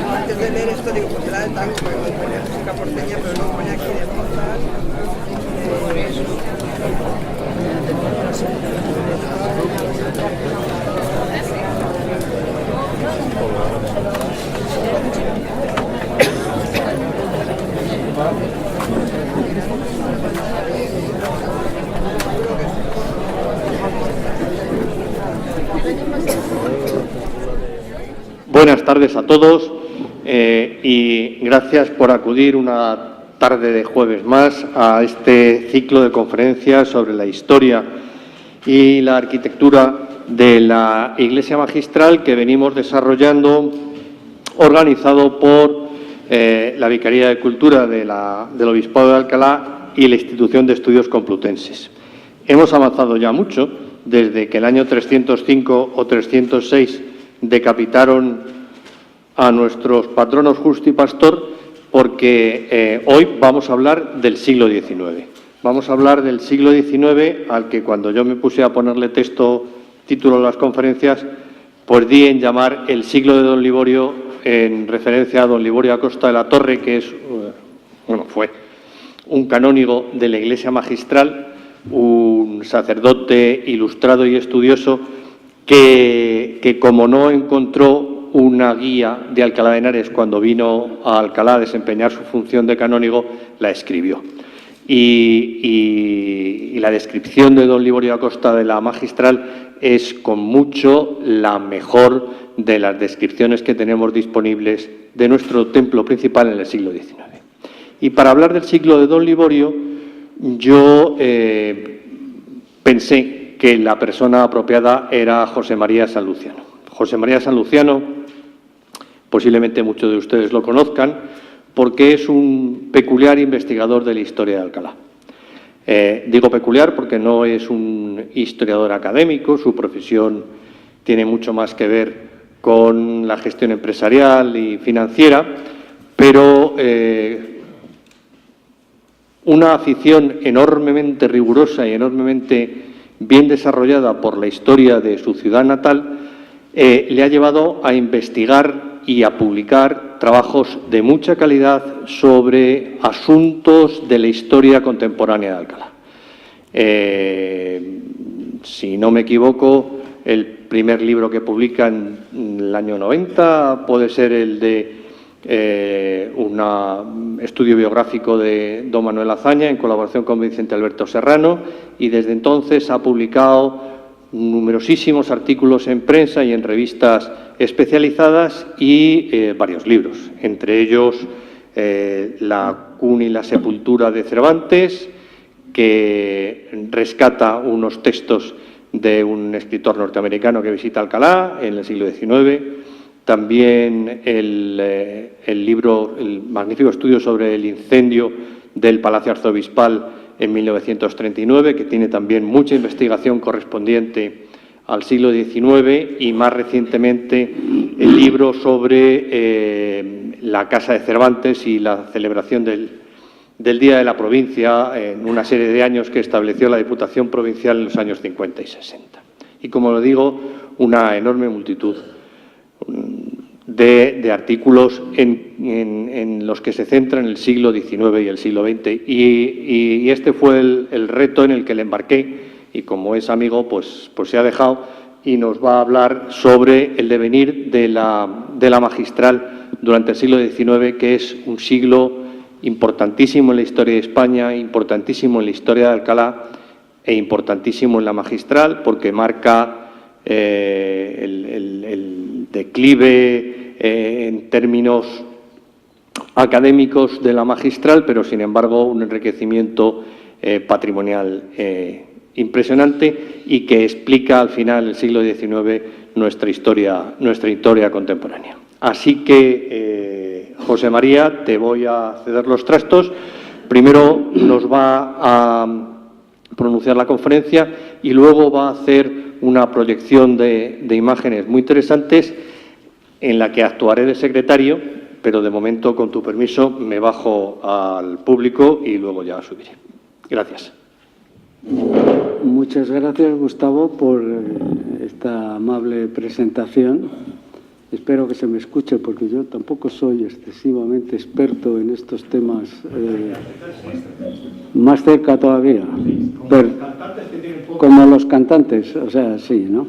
Antes de leer esto digo, pues era de tango, porque me ponía música porteña, pero no pone aquí de Mozart. Buenas tardes a todos y gracias por acudir una tarde de jueves más a este ciclo de conferencias sobre la historia y la arquitectura de la Iglesia Magistral que venimos desarrollando, organizado por la Vicaría de Cultura del Obispado de Alcalá y la Institución de Estudios Complutenses. Hemos avanzado ya mucho desde que el año 305 o 306 decapitaron a nuestros patronos Justo y Pastor, porque hoy vamos a hablar del siglo XIX. Vamos a hablar del siglo XIX, al que cuando yo me puse a ponerle título a las conferencias, pues di en llamar el siglo de Don Liborio, en referencia a Don Liborio Acosta de la Torre, que fue un canónigo de la Iglesia Magistral, un sacerdote ilustrado y estudioso que como no encontró una guía de Alcalá de Henares cuando vino a Alcalá a desempeñar su función de canónigo, la escribió. Y la descripción de Don Liborio Acosta de la Magistral es con mucho la mejor de las descripciones que tenemos disponibles de nuestro templo principal en el siglo XIX. Y para hablar del siglo de Don Liborio, yo pensé que la persona apropiada era José María Sanluciano. José María Sanluciano, posiblemente muchos de ustedes lo conozcan, porque es un peculiar investigador de la historia de Alcalá. Digo peculiar porque no es un historiador académico, su profesión tiene mucho más que ver con la gestión empresarial y financiera, pero una afición enormemente rigurosa y enormemente bien desarrollada por la historia de su ciudad natal, le ha llevado a investigar y a publicar trabajos de mucha calidad sobre asuntos de la historia contemporánea de Alcalá. Si no me equivoco, el primer libro que publica en el año 90 puede ser el de un estudio biográfico de don Manuel Azaña en colaboración con Vicente Alberto Serrano, y desde entonces ha publicado numerosísimos artículos en prensa y en revistas especializadas y varios libros, entre ellos La cuna y la sepultura de Cervantes, que rescata unos textos de un escritor norteamericano que visita Alcalá en el siglo XIX, también el magnífico estudio sobre el incendio del Palacio Arzobispal en 1939, que tiene también mucha investigación correspondiente al siglo XIX, y más recientemente el libro sobre la Casa de Cervantes y la celebración del Día de la Provincia en una serie de años que estableció la Diputación Provincial en los años 50 y 60. Y, como lo digo, una enorme multitud de artículos en los que se centra en el siglo XIX y el siglo XX. Y este fue el reto en el que le embarqué, y como es amigo, pues se ha dejado y nos va a hablar sobre el devenir de la Magistral durante el siglo XIX, que es un siglo importantísimo en la historia de España, importantísimo en la historia de Alcalá e importantísimo en la Magistral, porque marca el declive en términos académicos de la Magistral, pero sin embargo un enriquecimiento patrimonial impresionante, y que explica al final del siglo XIX nuestra historia contemporánea. Así que, José María, te voy a ceder los trastos. Primero nos va a pronunciar la conferencia y luego va a hacer una proyección de imágenes muy interesantes en la que actuaré de secretario, pero de momento, con tu permiso, me bajo al público y luego ya subiré. Gracias. Muchas gracias, Gustavo, por esta amable presentación. Espero que se me escuche porque yo tampoco soy excesivamente experto en estos temas. Más cerca todavía. Pero, como los cantantes, o sea, sí, ¿no?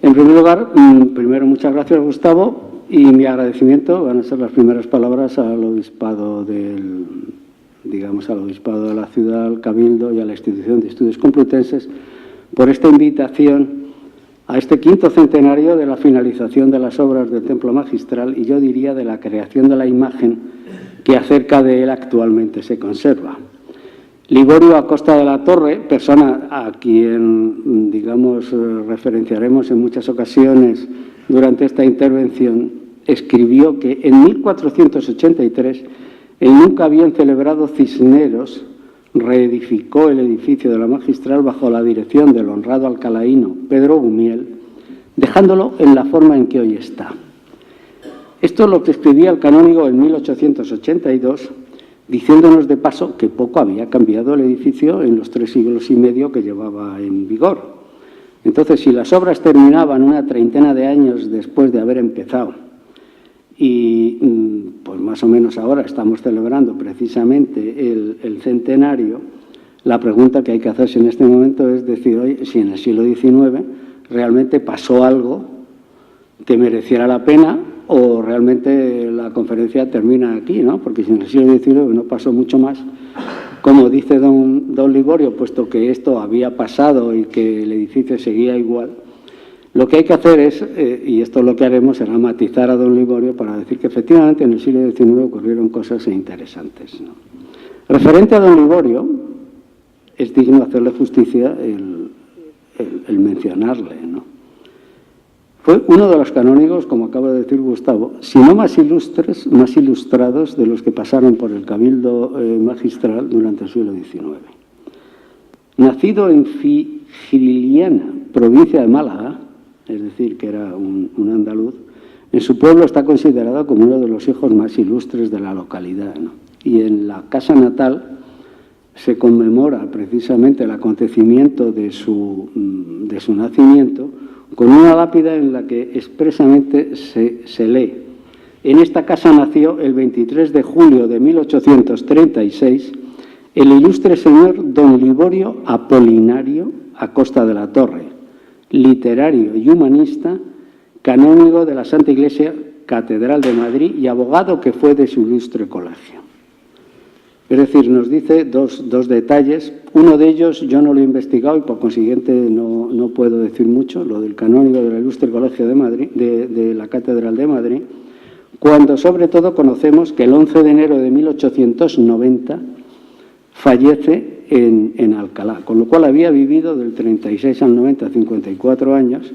En primer lugar, primero muchas gracias, Gustavo, y mi agradecimiento van a ser las primeras palabras al obispado al obispado de la ciudad, al Cabildo y a la Institución de Estudios Complutenses por esta invitación a este 5º centenario de la finalización de las obras del Templo Magistral y yo diría de la creación de la imagen que acerca de él actualmente se conserva. Liborio Acosta de la Torre, persona a quien, referenciaremos en muchas ocasiones durante esta intervención, escribió que en 1483 el nunca bien celebrado Cisneros reedificó el edificio de la Magistral bajo la dirección del honrado alcalaíno Pedro Gumiel, dejándolo en la forma en que hoy está. Esto es lo que escribía el canónigo en 1882, diciéndonos de paso que poco había cambiado el edificio en los 3 siglos y medio que llevaba en vigor. Entonces, si las obras terminaban una treintena de años después de haber empezado y pues más o menos ahora estamos celebrando precisamente el centenario, la pregunta que hay que hacerse en este momento es decir, oye, si en el siglo XIX realmente pasó algo que mereciera la pena o realmente la conferencia termina aquí, ¿no? Porque si en el siglo XIX no pasó mucho más, como dice don Liborio, puesto que esto había pasado y que el edificio seguía igual, lo que hay que hacer es, y esto es lo que haremos, será matizar a don Liborio para decir que efectivamente en el siglo XIX ocurrieron cosas interesantes, ¿no? Referente a don Liborio, es digno hacerle justicia el mencionarle, ¿no? Fue uno de los canónigos, como acaba de decir Gustavo, si no más ilustres, más ilustrados de los que pasaron por el Cabildo Magistral durante el siglo XIX. Nacido en Figiliana, provincia de Málaga, es decir, que era un andaluz, en su pueblo está considerado como uno de los hijos más ilustres de la localidad, ¿no? Y en la casa natal se conmemora precisamente el acontecimiento de su nacimiento con una lápida en la que expresamente se lee: en esta casa nació el 23 de julio de 1836 el ilustre señor don Liborio Apolinario Acosta de la Torre, literario y humanista, canónigo de la Santa Iglesia Catedral de Madrid y abogado que fue de su ilustre colegio. Es decir, nos dice dos detalles. Uno de ellos yo no lo he investigado y por consiguiente no puedo decir mucho, lo del canónigo del ilustre colegio de Madrid, de la Catedral de Madrid, cuando sobre todo conocemos que el 11 de enero de 1890 fallece en Alcalá, con lo cual había vivido del 36 al 90 54 años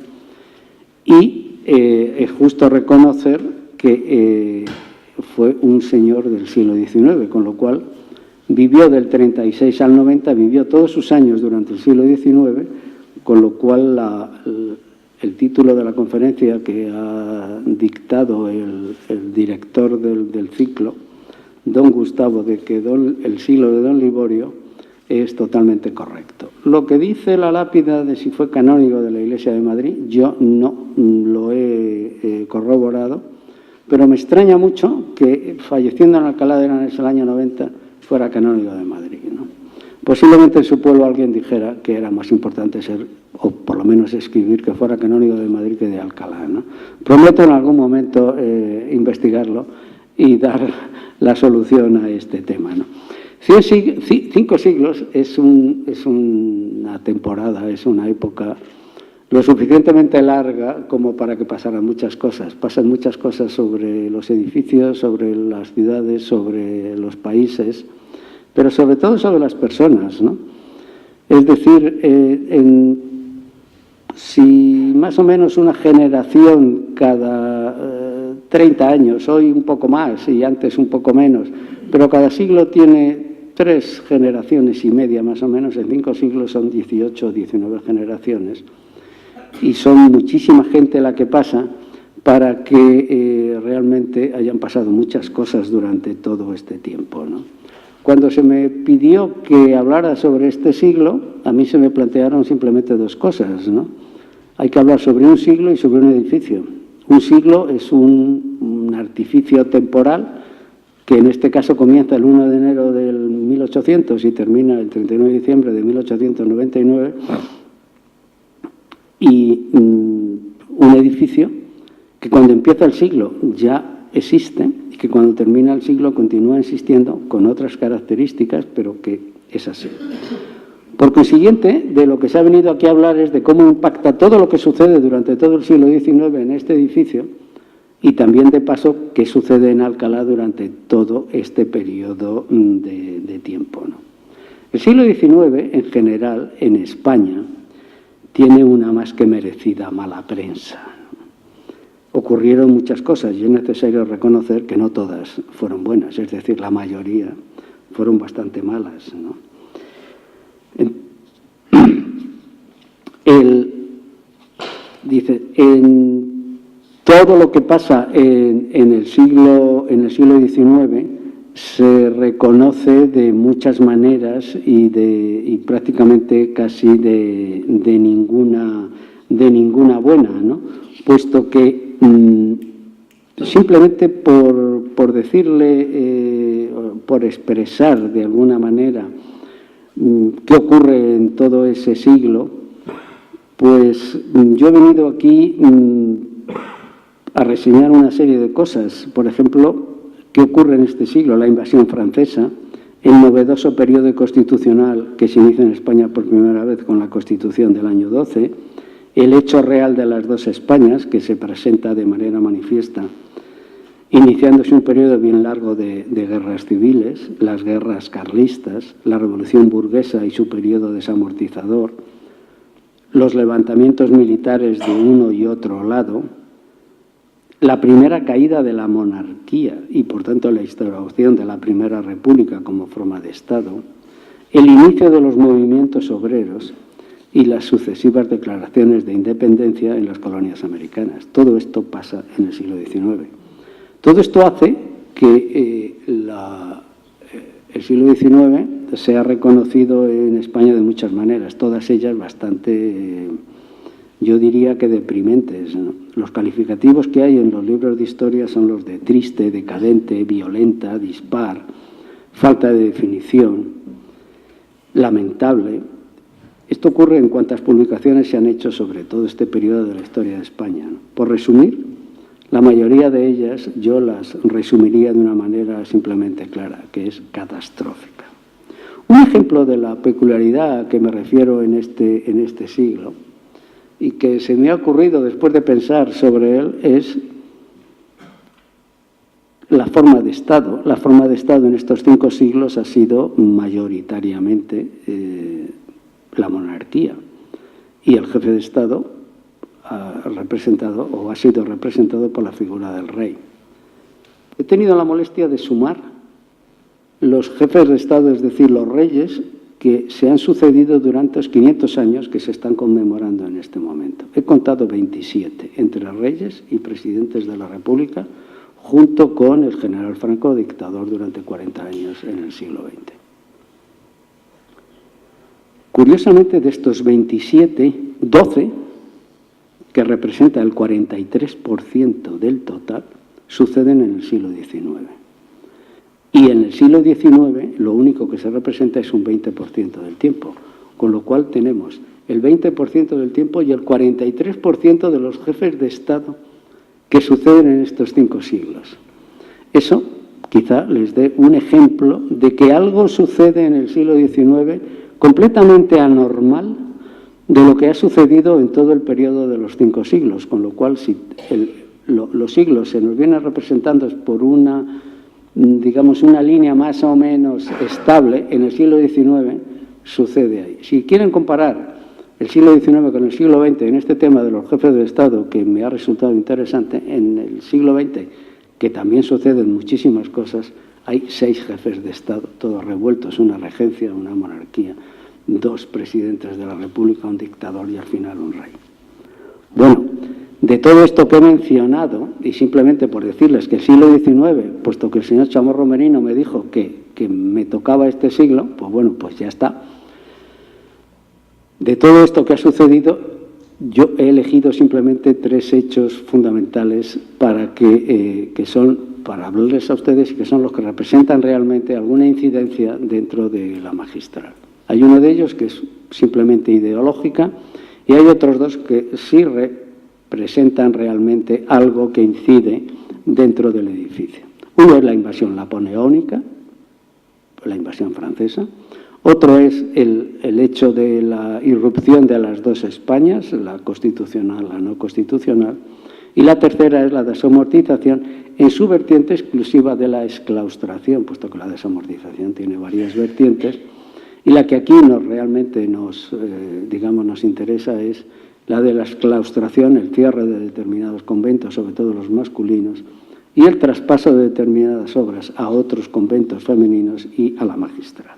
y es justo reconocer que fue un señor del siglo XIX, con lo cual vivió del 36 al 90, vivió todos sus años durante el siglo XIX, con lo cual el título de la conferencia que ha dictado el director del ciclo, don Gustavo, de que el siglo de don Liborio, es totalmente correcto. Lo que dice la lápida de si fue canónigo de la Iglesia de Madrid, yo no lo he corroborado, pero me extraña mucho que falleciendo en Alcalá de Henares el año 90 fuera canónigo de Madrid, ¿no? Posiblemente en su pueblo alguien dijera que era más importante ser, o por lo menos escribir, que fuera canónigo de Madrid que de Alcalá, ¿no? Prometo en algún momento investigarlo y dar la solución a este tema, ¿no? 5 siglos es una temporada, es una época lo suficientemente larga como para que pasaran muchas cosas. Pasan muchas cosas sobre los edificios, sobre las ciudades, sobre los países, pero sobre todo sobre las personas, ¿no? Es decir, si más o menos una generación cada 30 años, hoy un poco más y antes un poco menos, pero cada siglo tiene 3 generaciones y media más o menos, en 5 siglos son 18 o 19 generaciones, y son muchísima gente la que pasa para que realmente hayan pasado muchas cosas durante todo este tiempo, ¿no? Cuando se me pidió que hablara sobre este siglo, a mí se me plantearon simplemente dos cosas, ¿no? Hay que hablar sobre un siglo y sobre un edificio. Un siglo es un artificio temporal que en este caso comienza el 1 de enero del 1800 y termina el 31 de diciembre de 1899, y un edificio que cuando empieza el siglo ya existe y que cuando termina el siglo continúa existiendo con otras características, pero que es así. Por consiguiente, de lo que se ha venido aquí a hablar es de cómo impacta todo lo que sucede durante todo el siglo XIX en este edificio y también, de paso, qué sucede en Alcalá durante todo este periodo de tiempo, ¿no? El siglo XIX, en general, en España, tiene una más que merecida mala prensa. Ocurrieron muchas cosas y es necesario reconocer que no todas fueron buenas, es decir, la mayoría fueron bastante malas, ¿no? Dice, en todo lo que pasa en el siglo XIX se reconoce de muchas maneras y prácticamente casi de ninguna buena, ¿no? Puesto que simplemente por decirle, por expresar de alguna manera qué ocurre en todo ese siglo, pues yo he venido aquí a reseñar una serie de cosas. Por ejemplo, ¿qué ocurre en este siglo? La invasión francesa, el novedoso periodo constitucional que se inicia en España por primera vez con la Constitución del año 12, el hecho real de las dos Españas, que se presenta de manera manifiesta, iniciándose un periodo bien largo de guerras civiles, las guerras carlistas, la revolución burguesa y su periodo desamortizador, los levantamientos militares de uno y otro lado, la primera caída de la monarquía y, por tanto, la instauración de la Primera República como forma de Estado, el inicio de los movimientos obreros y las sucesivas declaraciones de independencia en las colonias americanas. Todo esto pasa en el siglo XIX. Todo esto hace que el siglo XIX sea reconocido en España de muchas maneras, todas ellas bastante, yo diría que deprimentes, ¿no? Los calificativos que hay en los libros de historia son los de triste, decadente, violenta, dispar, falta de definición, lamentable. Esto ocurre en cuantas publicaciones se han hecho sobre todo este periodo de la historia de España, ¿no? Por resumir, la mayoría de ellas yo las resumiría de una manera simplemente clara, que es catastrófica. Un ejemplo de la peculiaridad a que me refiero en este siglo y que se me ha ocurrido después de pensar sobre él es la forma de Estado. La forma de Estado en estos 5 siglos ha sido mayoritariamente la monarquía y el jefe de Estado ha sido representado por la figura del rey. He tenido la molestia de sumar los jefes de Estado, es decir, los reyes, que se han sucedido durante los 500 años que se están conmemorando en este momento. He contado 27 entre reyes y presidentes de la República, junto con el general Franco, dictador durante 40 años en el siglo XX. Curiosamente, de estos 27, 12, que representa el 43% del total, suceden en el siglo XIX. Y en el siglo XIX lo único que se representa es un 20% del tiempo, con lo cual tenemos el 20% del tiempo y el 43% de los jefes de Estado que suceden en estos 5 siglos. Eso quizá les dé un ejemplo de que algo sucede en el siglo XIX completamente anormal de lo que ha sucedido en todo el periodo de los 5 siglos, con lo cual si los siglos se nos vienen representando por una, digamos, una línea más o menos estable, en el siglo XIX sucede ahí. Si quieren comparar el siglo XIX con el siglo XX en este tema de los jefes de Estado, que me ha resultado interesante, en el siglo XX, que también suceden muchísimas cosas, hay 6 jefes de Estado, todos revueltos, una regencia, una monarquía, 2 presidentes de la República, un dictador y al final un rey. Bueno, de todo esto que he mencionado, y simplemente por decirles que el siglo XIX, puesto que el señor Chamorro Merino me dijo que que me tocaba este siglo, pues bueno, pues ya está. De todo esto que ha sucedido, yo he elegido simplemente 3 hechos fundamentales para para hablarles a ustedes y que son los que representan realmente alguna incidencia dentro de la magistral. Hay uno de ellos que es simplemente ideológica y hay otros 2 que sí representan realmente algo que incide dentro del edificio. Uno es la invasión napoleónica, la invasión francesa. Otro es el hecho de la irrupción de las 2 Españas, la constitucional, la no constitucional. Y la tercera es la desamortización en su vertiente exclusiva de la exclaustración, puesto que la desamortización tiene varias vertientes. Y la que aquí realmente nos interesa es la de la exclaustración, el cierre de determinados conventos, sobre todo los masculinos, y el traspaso de determinadas obras a otros conventos femeninos y a la magistral.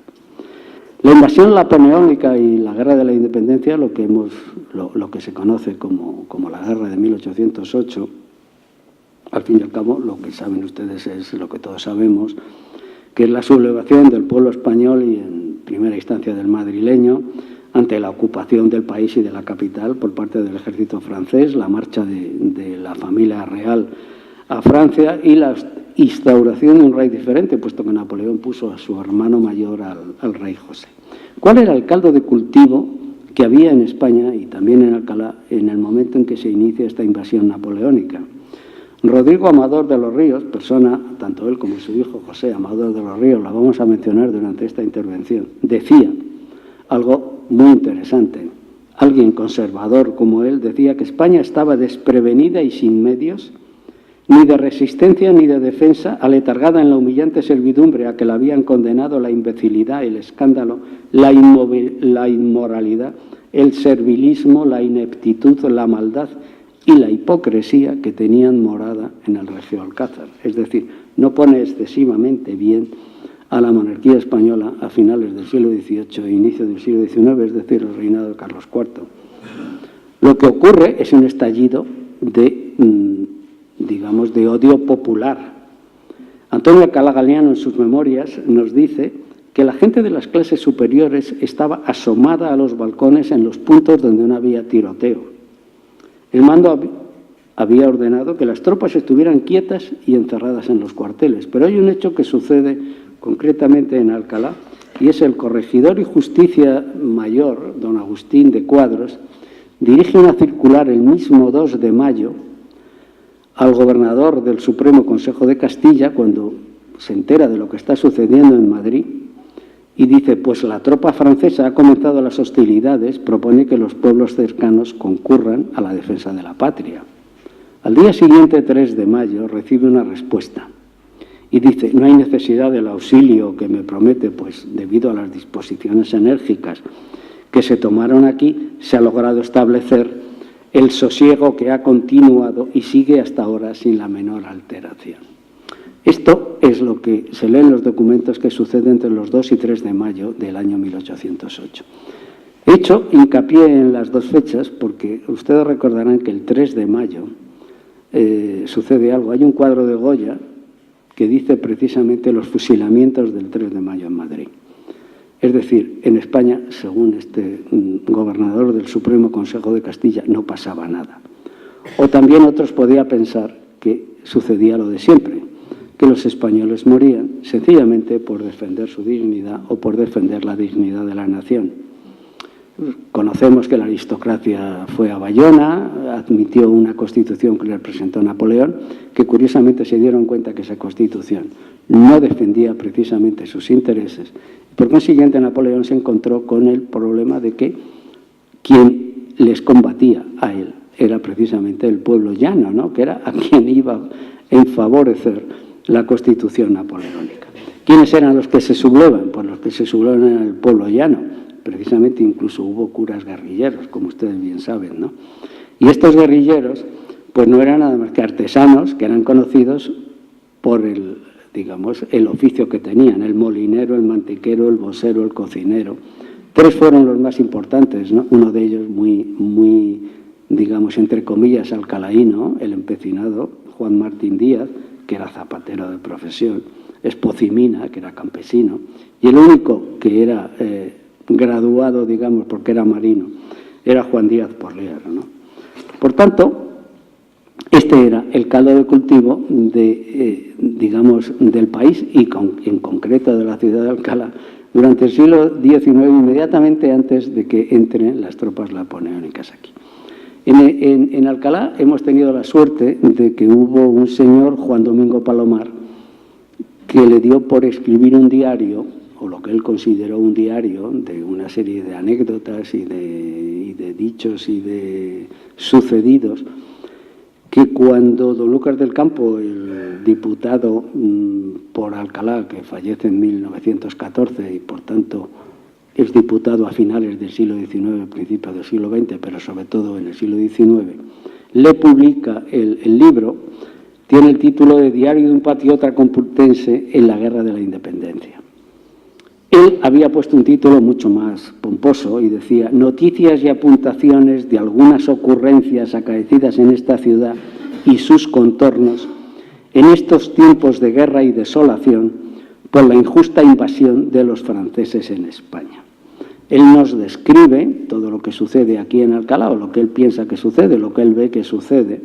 La invasión napoleónica y la guerra de la independencia, lo que se conoce como la guerra de 1808, al fin y al cabo lo que saben ustedes es lo que todos sabemos, que es la sublevación del pueblo español y en primera instancia del madrileño ante la ocupación del país y de la capital por parte del ejército francés, la marcha de la familia real a Francia y la instauración de un rey diferente, puesto que Napoleón puso a su hermano mayor al rey José. ¿Cuál era el caldo de cultivo que había en España y también en Alcalá en el momento en que se inicia esta invasión napoleónica? Rodrigo Amador de los Ríos, persona, tanto él como su hijo José Amador de los Ríos, la vamos a mencionar durante esta intervención, decía algo muy interesante. Alguien conservador como él decía que España estaba desprevenida y sin medios, ni de resistencia ni de defensa, aletargada en la humillante servidumbre a que la habían condenado la imbecilidad, el escándalo, la inmoralidad, el servilismo, la ineptitud, la maldad y la hipocresía que tenían morada en el Regio Alcázar. Es decir, no pone excesivamente bien a la monarquía española a finales del siglo XVIII e inicio del siglo XIX, es decir, el reinado de Carlos IV. Lo que ocurre es un estallido de odio popular. Antonio Alcalá Galiano, en sus memorias, nos dice que la gente de las clases superiores estaba asomada a los balcones en los puntos donde no había tiroteo. El mando había ordenado que las tropas estuvieran quietas y encerradas en los cuarteles, pero hay un hecho que sucede concretamente en Alcalá, y es el corregidor y justicia mayor, don Agustín de Cuadros, dirige una circular el mismo 2 de mayo al gobernador del Supremo Consejo de Castilla, cuando se entera de lo que está sucediendo en Madrid, y dice, pues la tropa francesa ha comenzado las hostilidades, propone que los pueblos cercanos concurran a la defensa de la patria. Al día siguiente, 3 de mayo, recibe una respuesta y dice, no hay necesidad del auxilio que me promete, pues debido a las disposiciones enérgicas que se tomaron aquí, se ha logrado establecer el sosiego que ha continuado y sigue hasta ahora sin la menor alteración. Esto es lo que se lee en los documentos que sucede entre los 2 y 3 de mayo del año 1808. He hecho hincapié en las 2 fechas porque ustedes recordarán que el 3 de mayo sucede algo. Hay un cuadro de Goya que dice precisamente los fusilamientos del 3 de mayo en Madrid. Es decir, en España, según este gobernador del Supremo Consejo de Castilla, no pasaba nada. O también otros podían pensar que sucedía lo de siempre, que los españoles morían sencillamente por defender su dignidad o por defender la dignidad de la nación. Conocemos que la aristocracia fue a Bayona, admitió una constitución que le presentó Napoleón, que curiosamente se dieron cuenta que esa constitución no defendía precisamente sus intereses. Por consiguiente, Napoleón se encontró con el problema de que quien les combatía a él era precisamente el pueblo llano, ¿no?, que era a quien iba a favorecer la constitución napoleónica. ¿Quiénes eran los que se sublevan? Pues los que se sublevan eran el pueblo llano. Precisamente incluso hubo curas guerrilleros, como ustedes bien saben, ¿no? Y estos guerrilleros, pues no eran nada más que artesanos que eran conocidos por el oficio que tenían, el molinero, el mantequero, el bosero, el cocinero. 3 fueron los más importantes, ¿no? Uno de ellos muy, entre comillas, alcalaíno, el empecinado, Juan Martín Díaz, que era zapatero de profesión. Espocimina, que era campesino, y el único que era graduado, digamos, porque era marino, era Juan Díaz Porlier, ¿no? Por tanto, este era el caldo de cultivo digamos, del país y en concreto de la ciudad de Alcalá durante el siglo XIX, inmediatamente antes de que entren las tropas napoleónicas aquí. En Alcalá hemos tenido la suerte de que hubo un señor, Juan Domingo Palomar, que le dio por escribir un diario, o lo que él consideró un diario, de una serie de anécdotas y de dichos y de sucedidos, que cuando don Lucas del Campo, el diputado por Alcalá, que fallece en 1914 y por tanto es diputado a finales del siglo XIX, principios del siglo XX, pero sobre todo en el siglo XIX, le publica el libro, tiene el título de Diario de un patriota complutense en la Guerra de la Independencia. Él había puesto un título mucho más pomposo y decía: noticias y apuntaciones de algunas ocurrencias acaecidas en esta ciudad y sus contornos en estos tiempos de guerra y desolación por la injusta invasión de los franceses en España. Él nos describe todo lo que sucede aquí en Alcalá, o lo que él piensa que sucede, lo que él ve que sucede,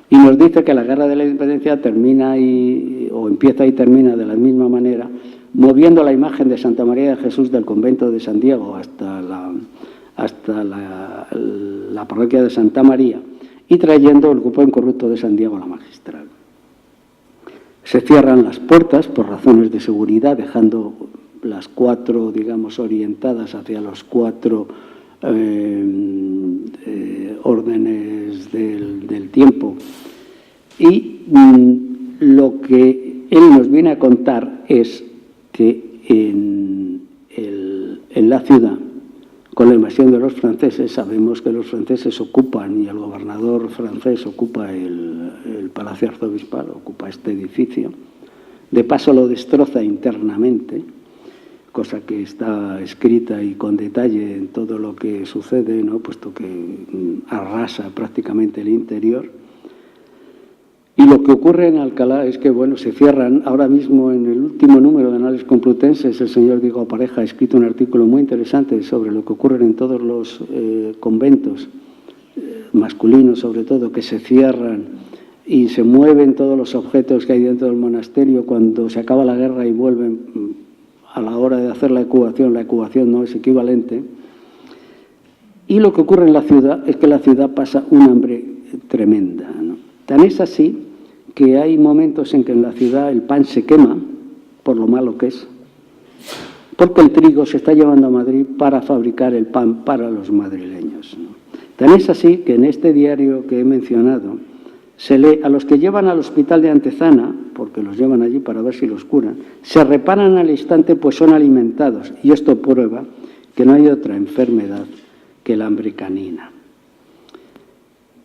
y nos dice que la Guerra de la Independencia termina o empieza y termina de la misma manera, moviendo la imagen de Santa María de Jesús del convento de San Diego hasta la parroquia de Santa María y trayendo el grupo incorrupto de San Diego a la Magistral. Se cierran las puertas por razones de seguridad, dejando las cuatro, digamos, orientadas hacia los cuatro órdenes del tiempo. Y lo que él nos viene a contar es que en la ciudad, con la invasión de los franceses, sabemos que los franceses ocupan, y el gobernador francés ocupa el Palacio Arzobispal, ocupa este edificio, de paso lo destroza internamente, cosa que está escrita y con detalle en todo lo que sucede, ¿no? Puesto que arrasa prácticamente el interior. Y lo que ocurre en Alcalá es que, bueno, se cierran ahora mismo en el último número de Anales Complutenses. El señor Diego Pareja ha escrito un artículo muy interesante sobre lo que ocurre en todos los conventos, masculinos sobre todo, que se cierran y se mueven todos los objetos que hay dentro del monasterio cuando se acaba la guerra y vuelven a la hora de hacer la ecuación no es equivalente. Y lo que ocurre en la ciudad es que la ciudad pasa un hambre tremenda, ¿no? Tan es así que hay momentos en que en la ciudad el pan se quema, por lo malo que es, porque el trigo se está llevando a Madrid para fabricar el pan para los madrileños, ¿no? Tan es así que en este diario que he mencionado se lee: a los que llevan al hospital de Antezana, porque los llevan allí para ver si los curan, se reparan al instante pues son alimentados, y esto prueba que no hay otra enfermedad que el hambre canina.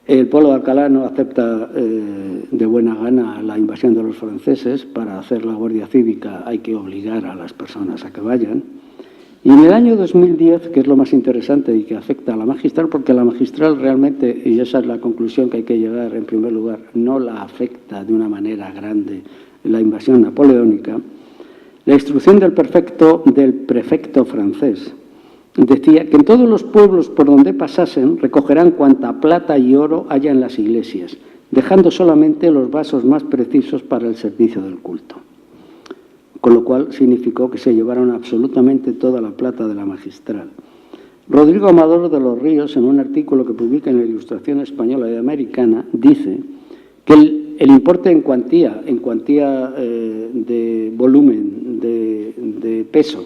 El pueblo de Alcalá no acepta de buena gana la invasión de los franceses. Para hacer la guardia cívica hay que obligar a las personas a que vayan. Y en el año 2010, que es lo más interesante y que afecta a la Magistral, porque la Magistral realmente, y esa es la conclusión que hay que llegar en primer lugar, no la afecta de una manera grande la invasión napoleónica, la instrucción del prefecto francés decía que en todos los pueblos por donde pasasen recogerán cuanta plata y oro haya en las iglesias, dejando solamente los vasos más precisos para el servicio del culto. Con lo cual significó que se llevaron absolutamente toda la plata de la Magistral. Rodrigo Amador de los Ríos, en un artículo que publica en la Ilustración Española y Americana, dice que el importe en cuantía de volumen, de peso,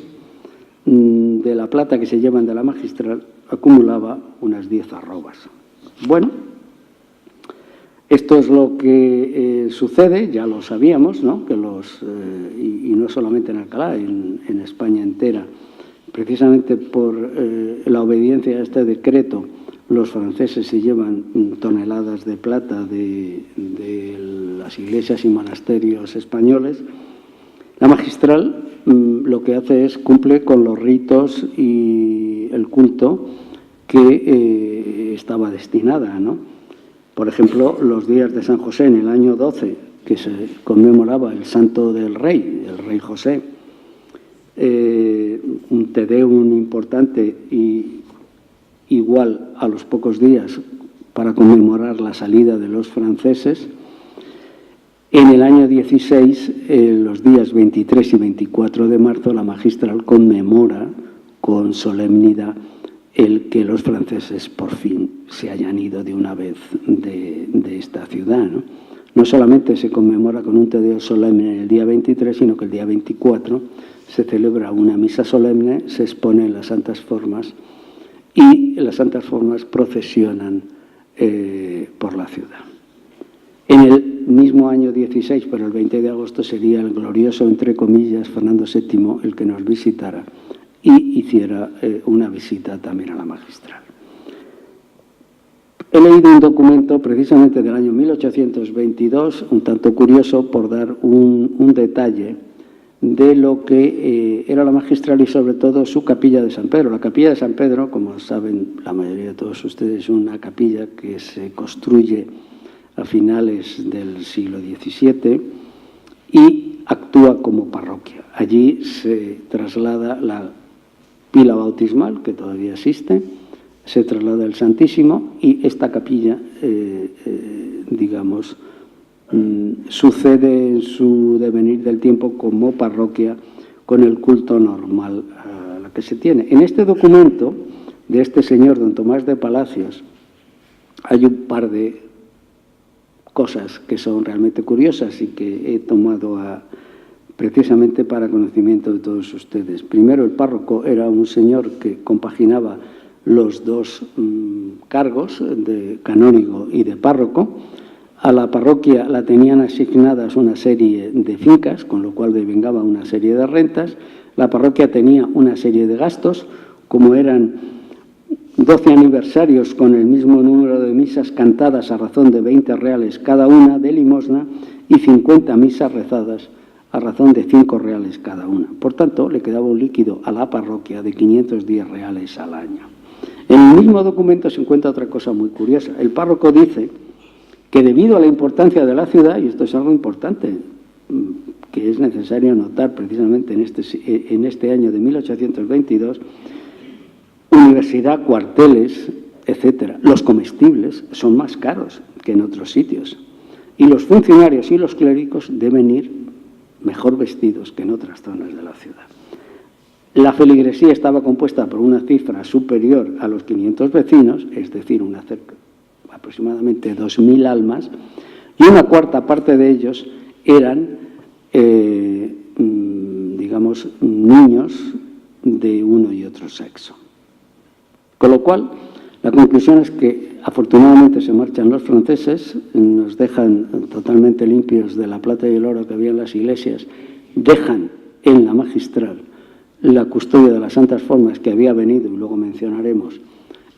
de la plata que se llevan de la Magistral acumulaba unas 10 arrobas. Bueno, esto es lo que sucede, ya lo sabíamos, ¿no? Que y no solamente en Alcalá, en España entera, precisamente por la obediencia a este decreto, los franceses se llevan toneladas de plata de las iglesias y monasterios españoles. La Magistral lo que hace es cumple con los ritos y el culto que estaba destinada, ¿no? Por ejemplo, los días de San José en el año 12, que se conmemoraba el santo del rey, el rey José, un Te Deum importante y igual a los pocos días para conmemorar la salida de los franceses. En el año 16, los días 23 y 24 de marzo, la magistral conmemora con solemnidad el que los franceses por fin se hayan ido de una vez de esta ciudad, ¿no? No solamente se conmemora con un Te Deum solemne el día 23, sino que el día 24 se celebra una misa solemne, se exponen las santas formas y las santas formas procesionan por la ciudad. En el mismo año 16, pero el 20 de agosto, sería el glorioso, entre comillas, Fernando VII el que nos visitara y hiciera una visita también a la magistral. He leído un documento precisamente del año 1822, un tanto curioso, por dar un detalle de lo que era la magistral y sobre todo su capilla de San Pedro. La capilla de San Pedro, como saben la mayoría de todos ustedes, es una capilla que se construye a finales del siglo XVII y actúa como parroquia. Allí se traslada la pila bautismal, que todavía existe, se traslada el Santísimo y esta capilla, digamos, sucede en su devenir del tiempo como parroquia con el culto normal a la que se tiene. En este documento de este señor, don Tomás de Palacios, hay un par de cosas que son realmente curiosas y que he tomado precisamente para conocimiento de todos ustedes. Primero, el párroco era un señor que compaginaba los dos cargos, de canónigo y de párroco. A la parroquia la tenían asignadas una serie de fincas, con lo cual devengaba una serie de rentas. La parroquia tenía una serie de gastos, como eran 12 aniversarios con el mismo número de misas cantadas a razón de 20 reales cada una de limosna y 50 misas rezadas a razón de 5 reales cada una. Por tanto, le quedaba un líquido a la parroquia de 510 reales al año. En el mismo documento se encuentra otra cosa muy curiosa. El párroco dice que debido a la importancia de la ciudad, y esto es algo importante, que es necesario notar precisamente en este año de 1822, universidad, cuarteles, etcétera, los comestibles son más caros que en otros sitios y los funcionarios y los clérigos deben ir mejor vestidos que en otras zonas de la ciudad. La feligresía estaba compuesta por una cifra superior a los 500 vecinos, es decir, aproximadamente 2.000 almas, y una cuarta parte de ellos eran, digamos, niños de uno y otro sexo. Con lo cual, la conclusión es que afortunadamente se marchan los franceses, nos dejan totalmente limpios de la plata y el oro que había en las iglesias, dejan en la magistral la custodia de las santas formas que había venido, y luego mencionaremos,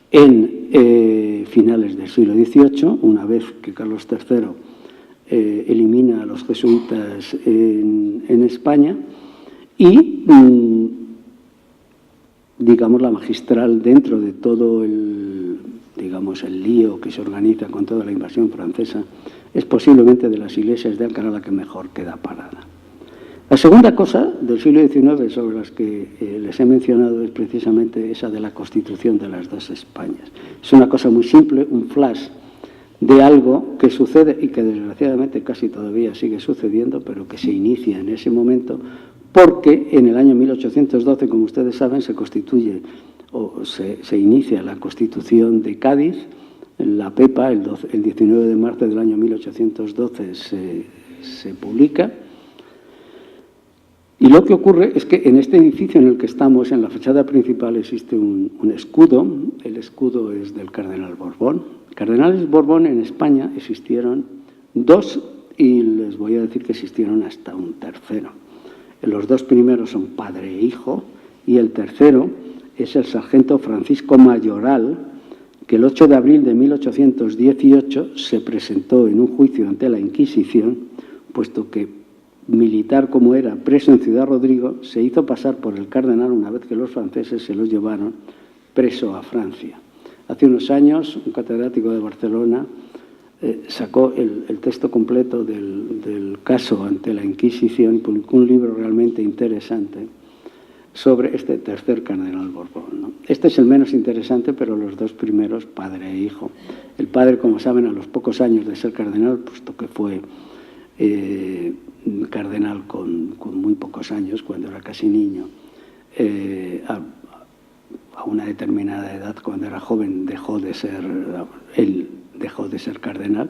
en finales del siglo XVIII, una vez que Carlos III elimina a los jesuitas en España, y digamos, la magistral, dentro de todo el lío que se organiza con toda la invasión francesa, es posiblemente de las iglesias de Alcalá la que mejor queda parada. La segunda cosa del siglo XIX sobre las que les he mencionado es precisamente esa de la constitución de las dos Españas. Es una cosa muy simple, un flash de algo que sucede y que desgraciadamente casi todavía sigue sucediendo, pero que se inicia en ese momento, porque en el año 1812, como ustedes saben, se constituye o se inicia la Constitución de Cádiz, la PEPA, el 19 de marzo del año 1812 se publica. Y lo que ocurre es que en este edificio en el que estamos, en la fachada principal, existe un escudo. El escudo es del cardenal Borbón. Cardenales Borbón en España existieron dos y les voy a decir que existieron hasta un tercero. Los dos primeros son padre e hijo y el tercero es el sargento Francisco Mayoral, que el 8 de abril de 1818 se presentó en un juicio ante la Inquisición, puesto que militar como era, preso en Ciudad Rodrigo, se hizo pasar por el cardenal una vez que los franceses se los llevaron preso a Francia. Hace unos años, un catedrático de Barcelona sacó el texto completo del caso ante la Inquisición y publicó un libro realmente interesante sobre este tercer cardenal Borbón, ¿no? Este es el menos interesante, pero los dos primeros, padre e hijo. El padre, como saben, a los pocos años de ser cardenal, puesto que fue cardenal con muy pocos años, cuando era casi niño, a una determinada edad, cuando era joven, él dejó de ser cardenal.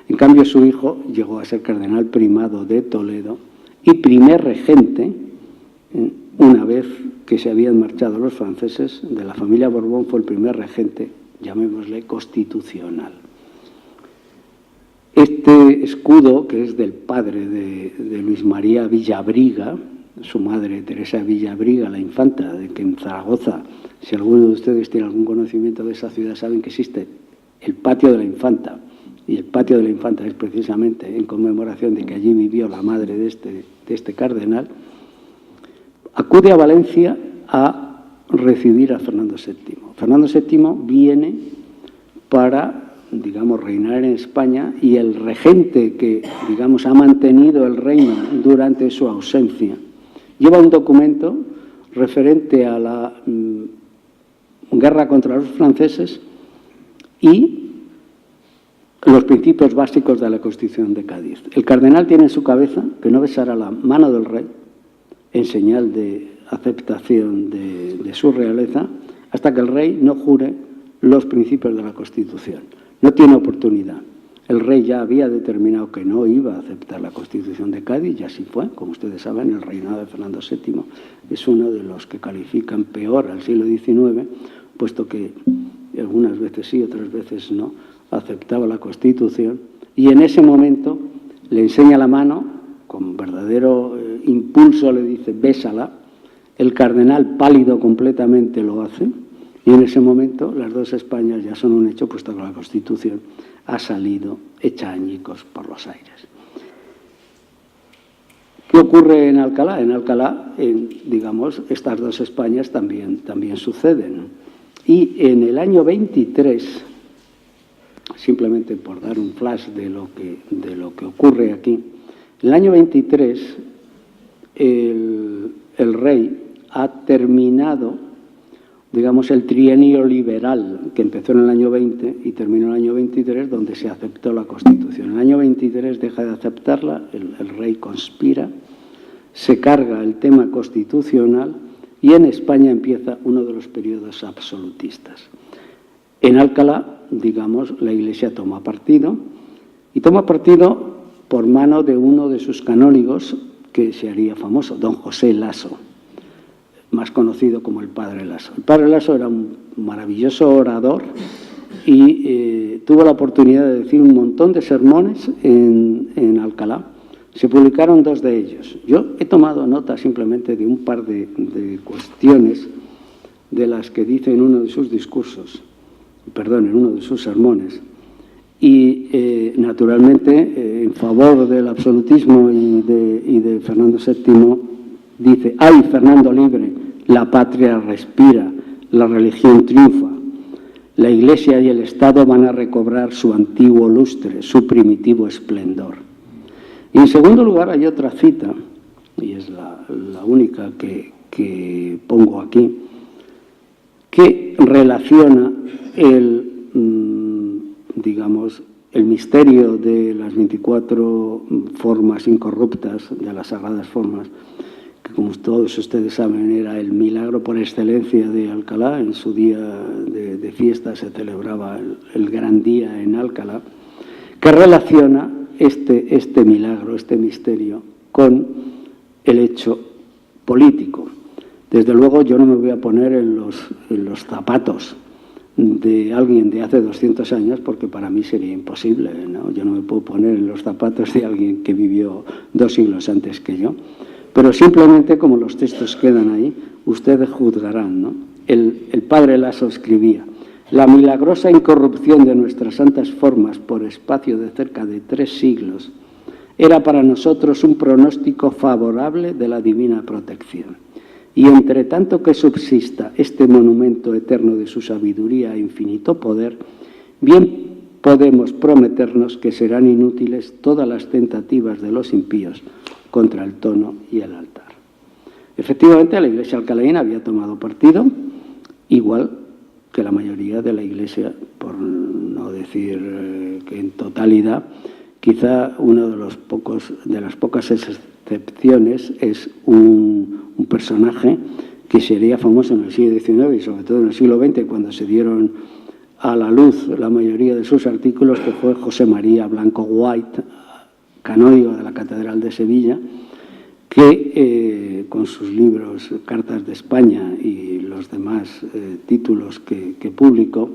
En cambio, su hijo llegó a ser cardenal primado de Toledo y primer regente, una vez que se habían marchado los franceses, de la familia Borbón, fue el primer regente, llamémosle, constitucional. Este escudo, que es del padre de Luis María Villabriga, su madre Teresa Villabriga, la infanta, de que en Zaragoza, si alguno de ustedes tiene algún conocimiento de esa ciudad, saben que existe el patio de la infanta, y el patio de la infanta es precisamente en conmemoración de que allí vivió la madre de este cardenal, acude a Valencia a recibir a Fernando VII. Fernando VII viene para, digamos, reinar en España, y el regente que, digamos, ha mantenido el reino durante su ausencia lleva un documento referente a la guerra contra los franceses y los principios básicos de la Constitución de Cádiz. El cardenal tiene en su cabeza que no besará la mano del rey en señal de aceptación de su realeza hasta que el rey no jure los principios de la Constitución. No tiene oportunidad. El rey ya había determinado que no iba a aceptar la Constitución de Cádiz, y así fue. Como ustedes saben, el reinado de Fernando VII es uno de los que califican peor al siglo XIX, puesto que algunas veces sí, otras veces no, aceptaba la Constitución, y en ese momento le enseña la mano, con verdadero impulso le dice, bésala. El cardenal, pálido completamente, lo hace, y en ese momento las dos Españas ya son un hecho, puesto que la Constitución ha salido hecha añicos por los aires. ¿Qué ocurre en Alcalá? En Alcalá, digamos, estas dos Españas también suceden. Y en el año 23, simplemente por dar un flash de lo que ocurre aquí, en el año 23 el rey ha terminado, digamos, el trienio liberal que empezó en el año 20 y terminó en el año 23, donde se aceptó la Constitución. En el año 23 deja de aceptarla, el rey conspira, se carga el tema constitucional y en España empieza uno de los periodos absolutistas. En Alcalá, digamos, la Iglesia toma partido, y toma partido por mano de uno de sus canónigos que se haría famoso, don José Laso, más conocido como el Padre Laso. El Padre Laso era un maravilloso orador y tuvo la oportunidad de decir un montón de sermones en Alcalá. Se publicaron 2 de ellos. Yo he tomado nota simplemente de un par de cuestiones de las que dice en uno de sus discursos, en uno de sus sermones. Y, naturalmente, en favor del absolutismo y de Fernando VII, dice, ¡ay, Fernando libre! La patria respira, la religión triunfa. La Iglesia y el Estado van a recobrar su antiguo lustre, su primitivo esplendor. Y en segundo lugar hay otra cita, y es la única que pongo aquí, que relaciona digamos, el misterio de las 24 formas incorruptas, de las sagradas formas, que como todos ustedes saben era el milagro por excelencia de Alcalá. En su día de fiesta se celebraba el gran día en Alcalá, que relaciona este milagro, este misterio, con el hecho político. Desde luego yo no me voy a poner en los zapatos de alguien de hace 200 años, porque para mí sería imposible, ¿no? Yo no me puedo poner en los zapatos de alguien que vivió 2 siglos antes que yo. Pero simplemente, como los textos quedan ahí, ustedes juzgarán, ¿no? El Padre Laso escribía: la milagrosa incorrupción de nuestras santas formas por espacio de cerca de 3 siglos era para nosotros un pronóstico favorable de la divina protección. Y entre tanto que subsista este monumento eterno de su sabiduría e infinito poder, bien podemos prometernos que serán inútiles todas las tentativas de los impíos contra el trono y el altar. Efectivamente, la Iglesia alcalaína había tomado partido, igual que la mayoría de la Iglesia, por no decir que en totalidad. Quizá uno de las pocas excepciones es un personaje que sería famoso en el siglo XIX y sobre todo en el siglo XX, cuando se dieron a la luz la mayoría de sus artículos, que fue José María Blanco White, canónigo de la Catedral de Sevilla, que con sus libros Cartas de España y los demás títulos que publicó,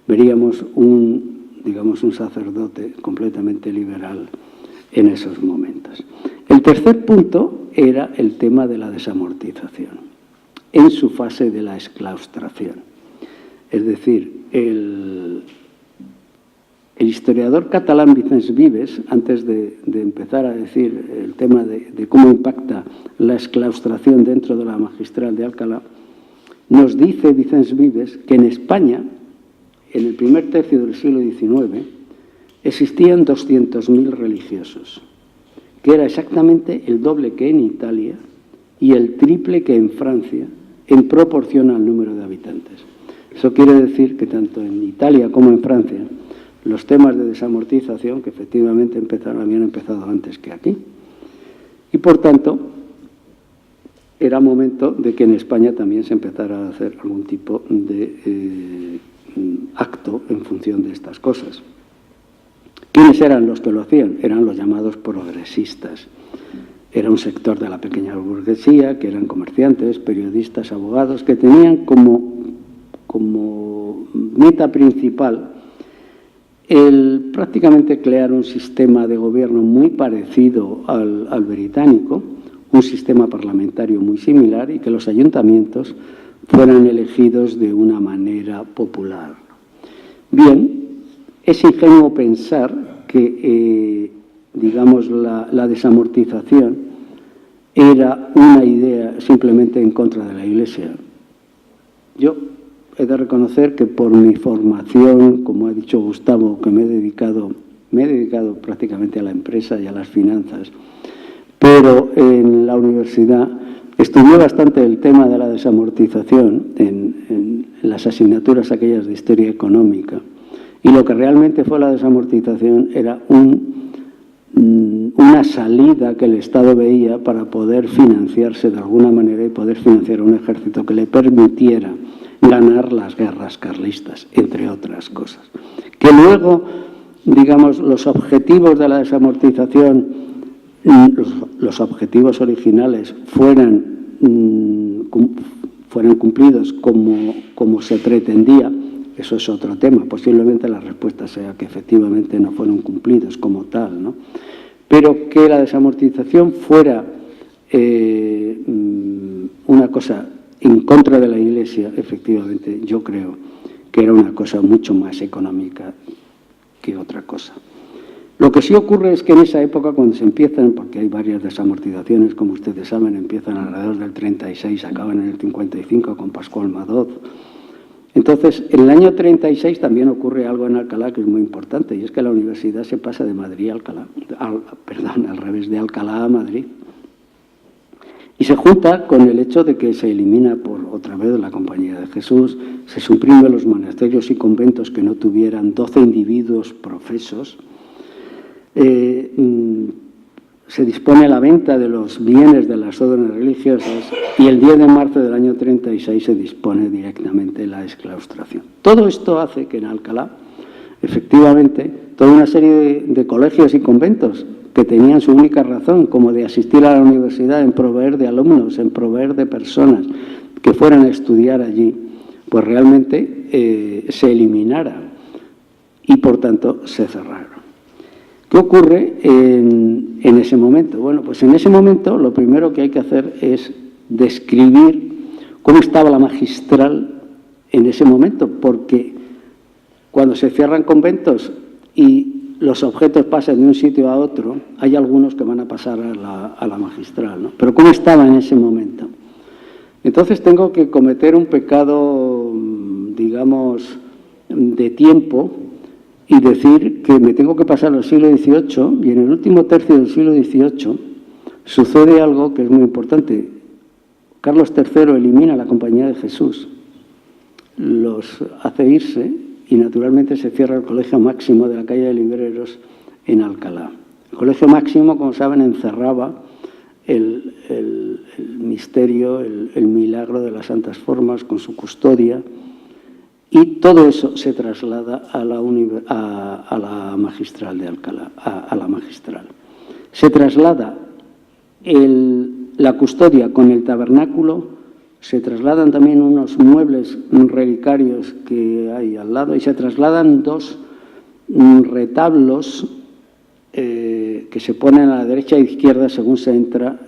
veríamos un sacerdote completamente liberal en esos momentos. El tercer punto era el tema de la desamortización, en su fase de la exclaustración. Es decir, el historiador catalán Vicens Vives, antes de empezar a decir el tema de cómo impacta la exclaustración dentro de la magistral de Alcalá, nos dice Vicens Vives que en España, en el primer tercio del siglo XIX, existían 200.000 religiosos, que era exactamente el doble que en Italia y el triple que en Francia, en proporción al número de habitantes. Eso quiere decir que tanto en Italia como en Francia, los temas de desamortización, que efectivamente habían empezado antes que aquí, y por tanto, era momento de que en España también se empezara a hacer algún tipo de acto en función de estas cosas. ¿Quiénes eran los que lo hacían? Eran los llamados progresistas. Era un sector de la pequeña burguesía, que eran comerciantes, periodistas, abogados, que tenían como meta principal el prácticamente crear un sistema de gobierno muy parecido al británico, un sistema parlamentario muy similar, y que los ayuntamientos fueran elegidos de una manera popular. Bien, es ingenuo pensar que, la desamortización era una idea simplemente en contra de la Iglesia. Yo he de reconocer que por mi formación, como ha dicho Gustavo, que me he dedicado prácticamente a la empresa y a las finanzas, pero en la universidad estudié bastante el tema de la desamortización en las asignaturas aquellas de historia económica, y lo que realmente fue la desamortización era una salida que el Estado veía para poder financiarse de alguna manera y poder financiar un ejército que le permitiera ganar las guerras carlistas, entre otras cosas. Que luego, los objetivos de la desamortización, los objetivos originales fueran cumplidos como se pretendía, eso es otro tema. Posiblemente la respuesta sea que efectivamente no fueron cumplidos como tal, ¿no? Pero que la desamortización fuera una cosa en contra de la Iglesia, efectivamente, yo creo que era una cosa mucho más económica que otra cosa. Lo que sí ocurre es que en esa época, cuando se empiezan, porque hay varias desamortizaciones, como ustedes saben, empiezan alrededor del 36, acaban en el 55 con Pascual Madoz. Entonces, en el año 36 también ocurre algo en Alcalá que es muy importante, y es que la universidad se pasa de Madrid a Alcalá, al revés, de Alcalá a Madrid. Y se junta con el hecho de que se elimina por otra vez la Compañía de Jesús, se suprimen los monasterios y conventos que no tuvieran 12 individuos profesos, se dispone la venta de los bienes de las órdenes religiosas, y el 10 de marzo del año 36 se dispone directamente la exclaustración. Todo esto hace que en Alcalá, efectivamente, toda una serie de colegios y conventos que tenían su única razón, como de asistir a la universidad, en proveer de alumnos, en proveer de personas que fueran a estudiar allí, pues realmente se eliminara y por tanto se cerraron. ¿Qué ocurre en ese momento? Bueno, pues en ese momento lo primero que hay que hacer es describir cómo estaba la magistral en ese momento, porque cuando se cierran conventos y los objetos pasan de un sitio a otro, hay algunos que van a pasar a la magistral, ¿no? Pero ¿cómo estaba en ese momento? Entonces tengo que cometer un pecado, de tiempo, y decir que me tengo que pasar al siglo XVIII, y en el último tercio del siglo XVIII sucede algo que es muy importante. Carlos III elimina la Compañía de Jesús, los hace irse y naturalmente se cierra el Colegio Máximo de la calle de Libreros en Alcalá. El Colegio Máximo, como saben, encerraba el misterio, el milagro de las Santas Formas con su custodia, y todo eso se traslada a la Magistral de Alcalá, a la Magistral. Se traslada la custodia con el tabernáculo, se trasladan también unos muebles relicarios que hay al lado y se trasladan dos retablos que se ponen a la derecha e izquierda según se entra,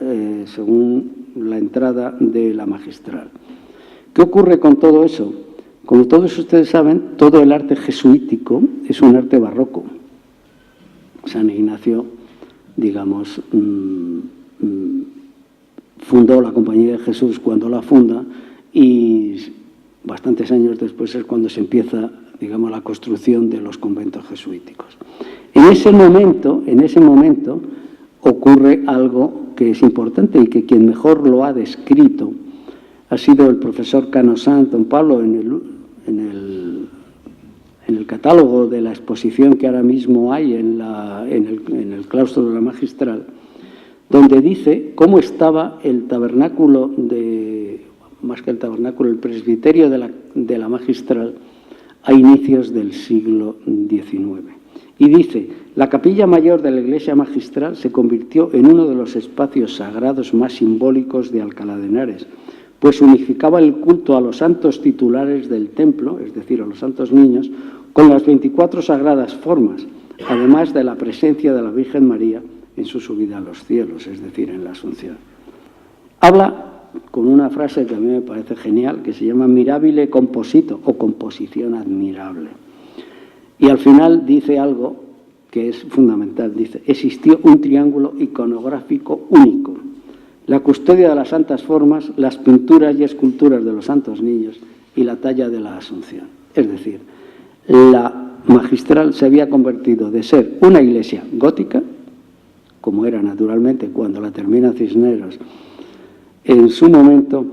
según la entrada de la Magistral. ¿Qué ocurre con todo eso? Como todos ustedes saben, todo el arte jesuítico es un arte barroco. San Ignacio, digamos, fundó la Compañía de Jesús cuando la funda, y bastantes años después es cuando se empieza, digamos, la construcción de los conventos jesuíticos. En ese momento ocurre algo que es importante y que quien mejor lo ha descrito ha sido el profesor Cano Sanz, don Pablo, en el catálogo de la exposición que ahora mismo hay en el claustro de la Magistral, donde dice cómo estaba el tabernáculo, más que el tabernáculo, el presbiterio de la Magistral a inicios del siglo XIX. Y dice: la capilla mayor de la iglesia magistral se convirtió en uno de los espacios sagrados más simbólicos de Alcalá de Henares, pues unificaba el culto a los santos titulares del templo, es decir, a los santos niños, con las 24 sagradas formas, además de la presencia de la Virgen María en su subida a los cielos, es decir, en la Asunción. Habla con una frase que a mí me parece genial, que se llama mirabile composito, o composición admirable. Y al final dice algo que es fundamental, dice: existió un triángulo iconográfico único, la custodia de las santas formas, las pinturas y esculturas de los santos niños y la talla de la Asunción. Es decir, la Magistral se había convertido de ser una iglesia gótica, como era naturalmente cuando la termina Cisneros en su momento,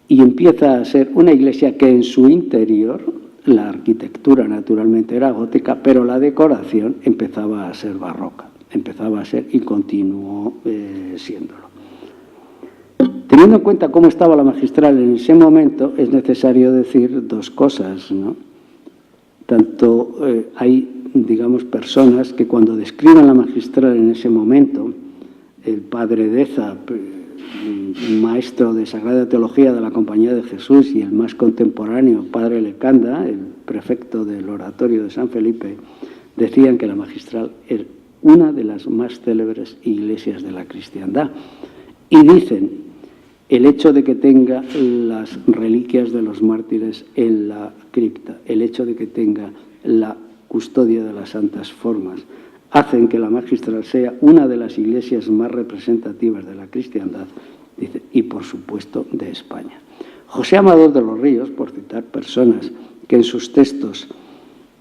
y empieza a ser una iglesia que en su interior, la arquitectura naturalmente era gótica, pero la decoración empezaba a ser barroca, empezaba a ser y continuó siéndolo. Teniendo en cuenta cómo estaba la Magistral en ese momento, es necesario decir dos cosas, ¿no? Tanto hay, digamos, personas que cuando describen la Magistral en ese momento, el padre Deza, maestro de Sagrada Teología de la Compañía de Jesús, y el más contemporáneo, padre Lecanda, el prefecto del oratorio de San Felipe, decían que la Magistral es una de las más célebres iglesias de la cristiandad. Y dicen: el hecho de que tenga las reliquias de los mártires en la cripta, el hecho de que tenga la custodia de las santas formas, hacen que la Magistral sea una de las iglesias más representativas de la cristiandad, dice, y por supuesto de España. José Amador de los Ríos, por citar personas que en sus textos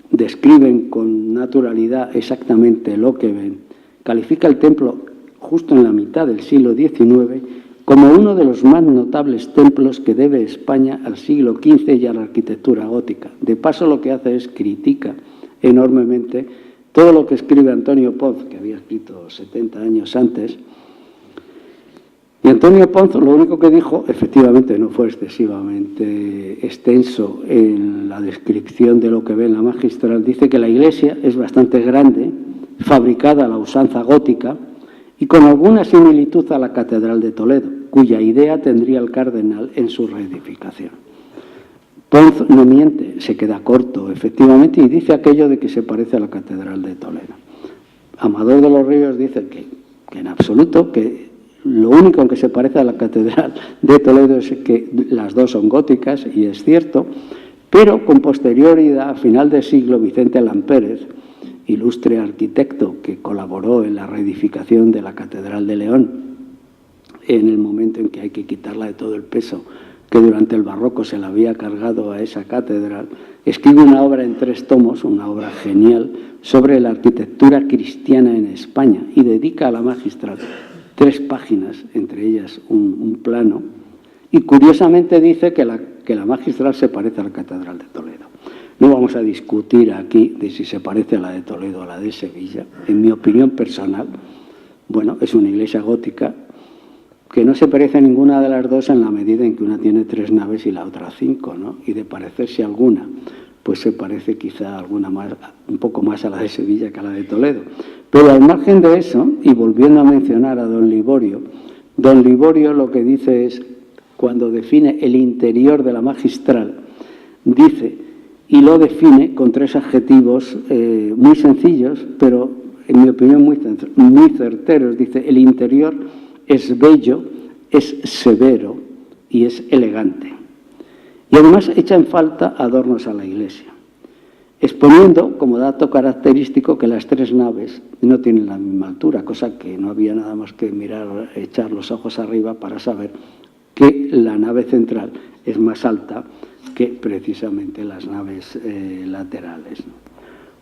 describen con naturalidad exactamente lo que ven, califica el templo justo en la mitad del siglo XIX como uno de los más notables templos que debe España al siglo XV y a la arquitectura gótica. De paso, lo que hace es critica enormemente todo lo que escribe Antonio Ponz, que había escrito 70 años antes. Y Antonio Ponz lo único que dijo, efectivamente no fue excesivamente extenso en la descripción de lo que ve en la Magistral, dice que la iglesia es bastante grande, fabricada a la usanza gótica y con alguna similitud a la Catedral de Toledo, cuya idea tendría el cardenal en su reedificación. Ponz no miente, se queda corto, efectivamente, y dice aquello de que se parece a la Catedral de Toledo. Amador de los Ríos dice que en absoluto, que lo único en que se parece a la Catedral de Toledo es que las dos son góticas, y es cierto, pero con posterioridad, a final del siglo, Vicente Lampérez, ilustre arquitecto que colaboró en la reedificación de la Catedral de León, en el momento en que hay que quitarla de todo el peso que durante el barroco se la había cargado a esa catedral, escribe una obra en 3 tomos, una obra genial, sobre la arquitectura cristiana en España y dedica a la magistral 3 páginas, entre ellas un plano, y curiosamente dice que la magistral se parece a la Catedral de Toledo. No vamos a discutir aquí de si se parece a la de Toledo o a la de Sevilla. En mi opinión personal, bueno, es una iglesia gótica que no se parece a ninguna de las dos en la medida en que una tiene 3 naves y la otra 5, ¿no? Y de parecerse a alguna, pues se parece quizá alguna más, un poco más a la de Sevilla que a la de Toledo. Pero al margen de eso, y volviendo a mencionar a don Liborio lo que dice es, cuando define el interior de la magistral, dice, y lo define con 3 adjetivos muy sencillos, pero en mi opinión muy certeros. Dice, el interior es bello, es severo y es elegante. Y además echa en falta adornos a la iglesia, exponiendo como dato característico que las 3 naves no tienen la misma altura, cosa que no había nada más que mirar, echar los ojos arriba para saber que la nave central es más alta que precisamente las naves laterales, ¿no?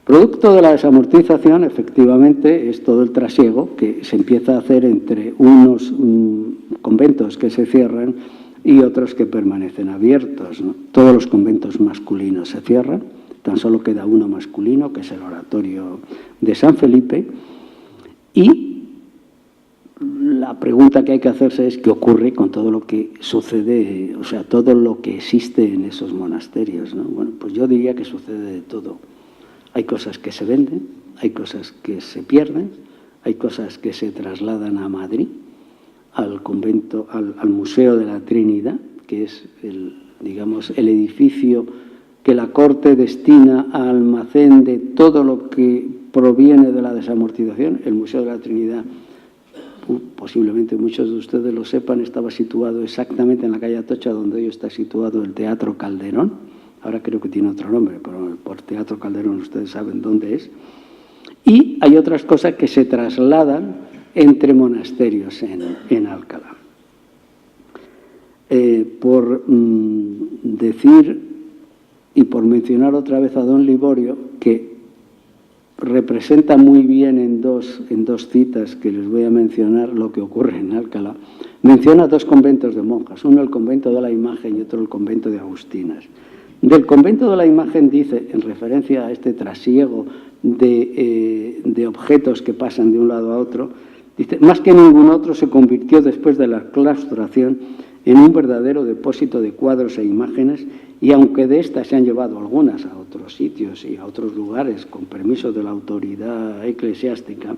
Producto de la desamortización, efectivamente, es todo el trasiego que se empieza a hacer entre unos conventos que se cierran y otros que permanecen abiertos, ¿no? Todos los conventos masculinos se cierran, tan solo queda uno masculino, que es el oratorio de San Felipe, y la pregunta que hay que hacerse es qué ocurre con todo lo que sucede, o sea, todo lo que existe en esos monasterios, ¿no? Bueno, pues yo diría que sucede de todo. Hay cosas que se venden, hay cosas que se pierden, hay cosas que se trasladan a Madrid, al convento, al Museo de la Trinidad, que es el edificio que la corte destina a almacén de todo lo que proviene de la desamortización. El Museo de la Trinidad, posiblemente muchos de ustedes lo sepan, estaba situado exactamente en la calle Atocha, donde hoy está situado el Teatro Calderón. Ahora creo que tiene otro nombre, pero por Teatro Calderón ustedes saben dónde es. Y hay otras cosas que se trasladan entre monasterios en Alcalá. Por decir y por mencionar otra vez a don Liborio, que representa muy bien en dos citas que les voy a mencionar lo que ocurre en Alcalá, menciona 2 conventos de monjas, uno el convento de la Imagen y otro el convento de Agustinas. Del convento de la Imagen dice, en referencia a este trasiego de objetos que pasan de un lado a otro, dice, más que ningún otro se convirtió después de la claustración en un verdadero depósito de cuadros e imágenes, y aunque de estas se han llevado algunas a otros sitios y a otros lugares con permiso de la autoridad eclesiástica,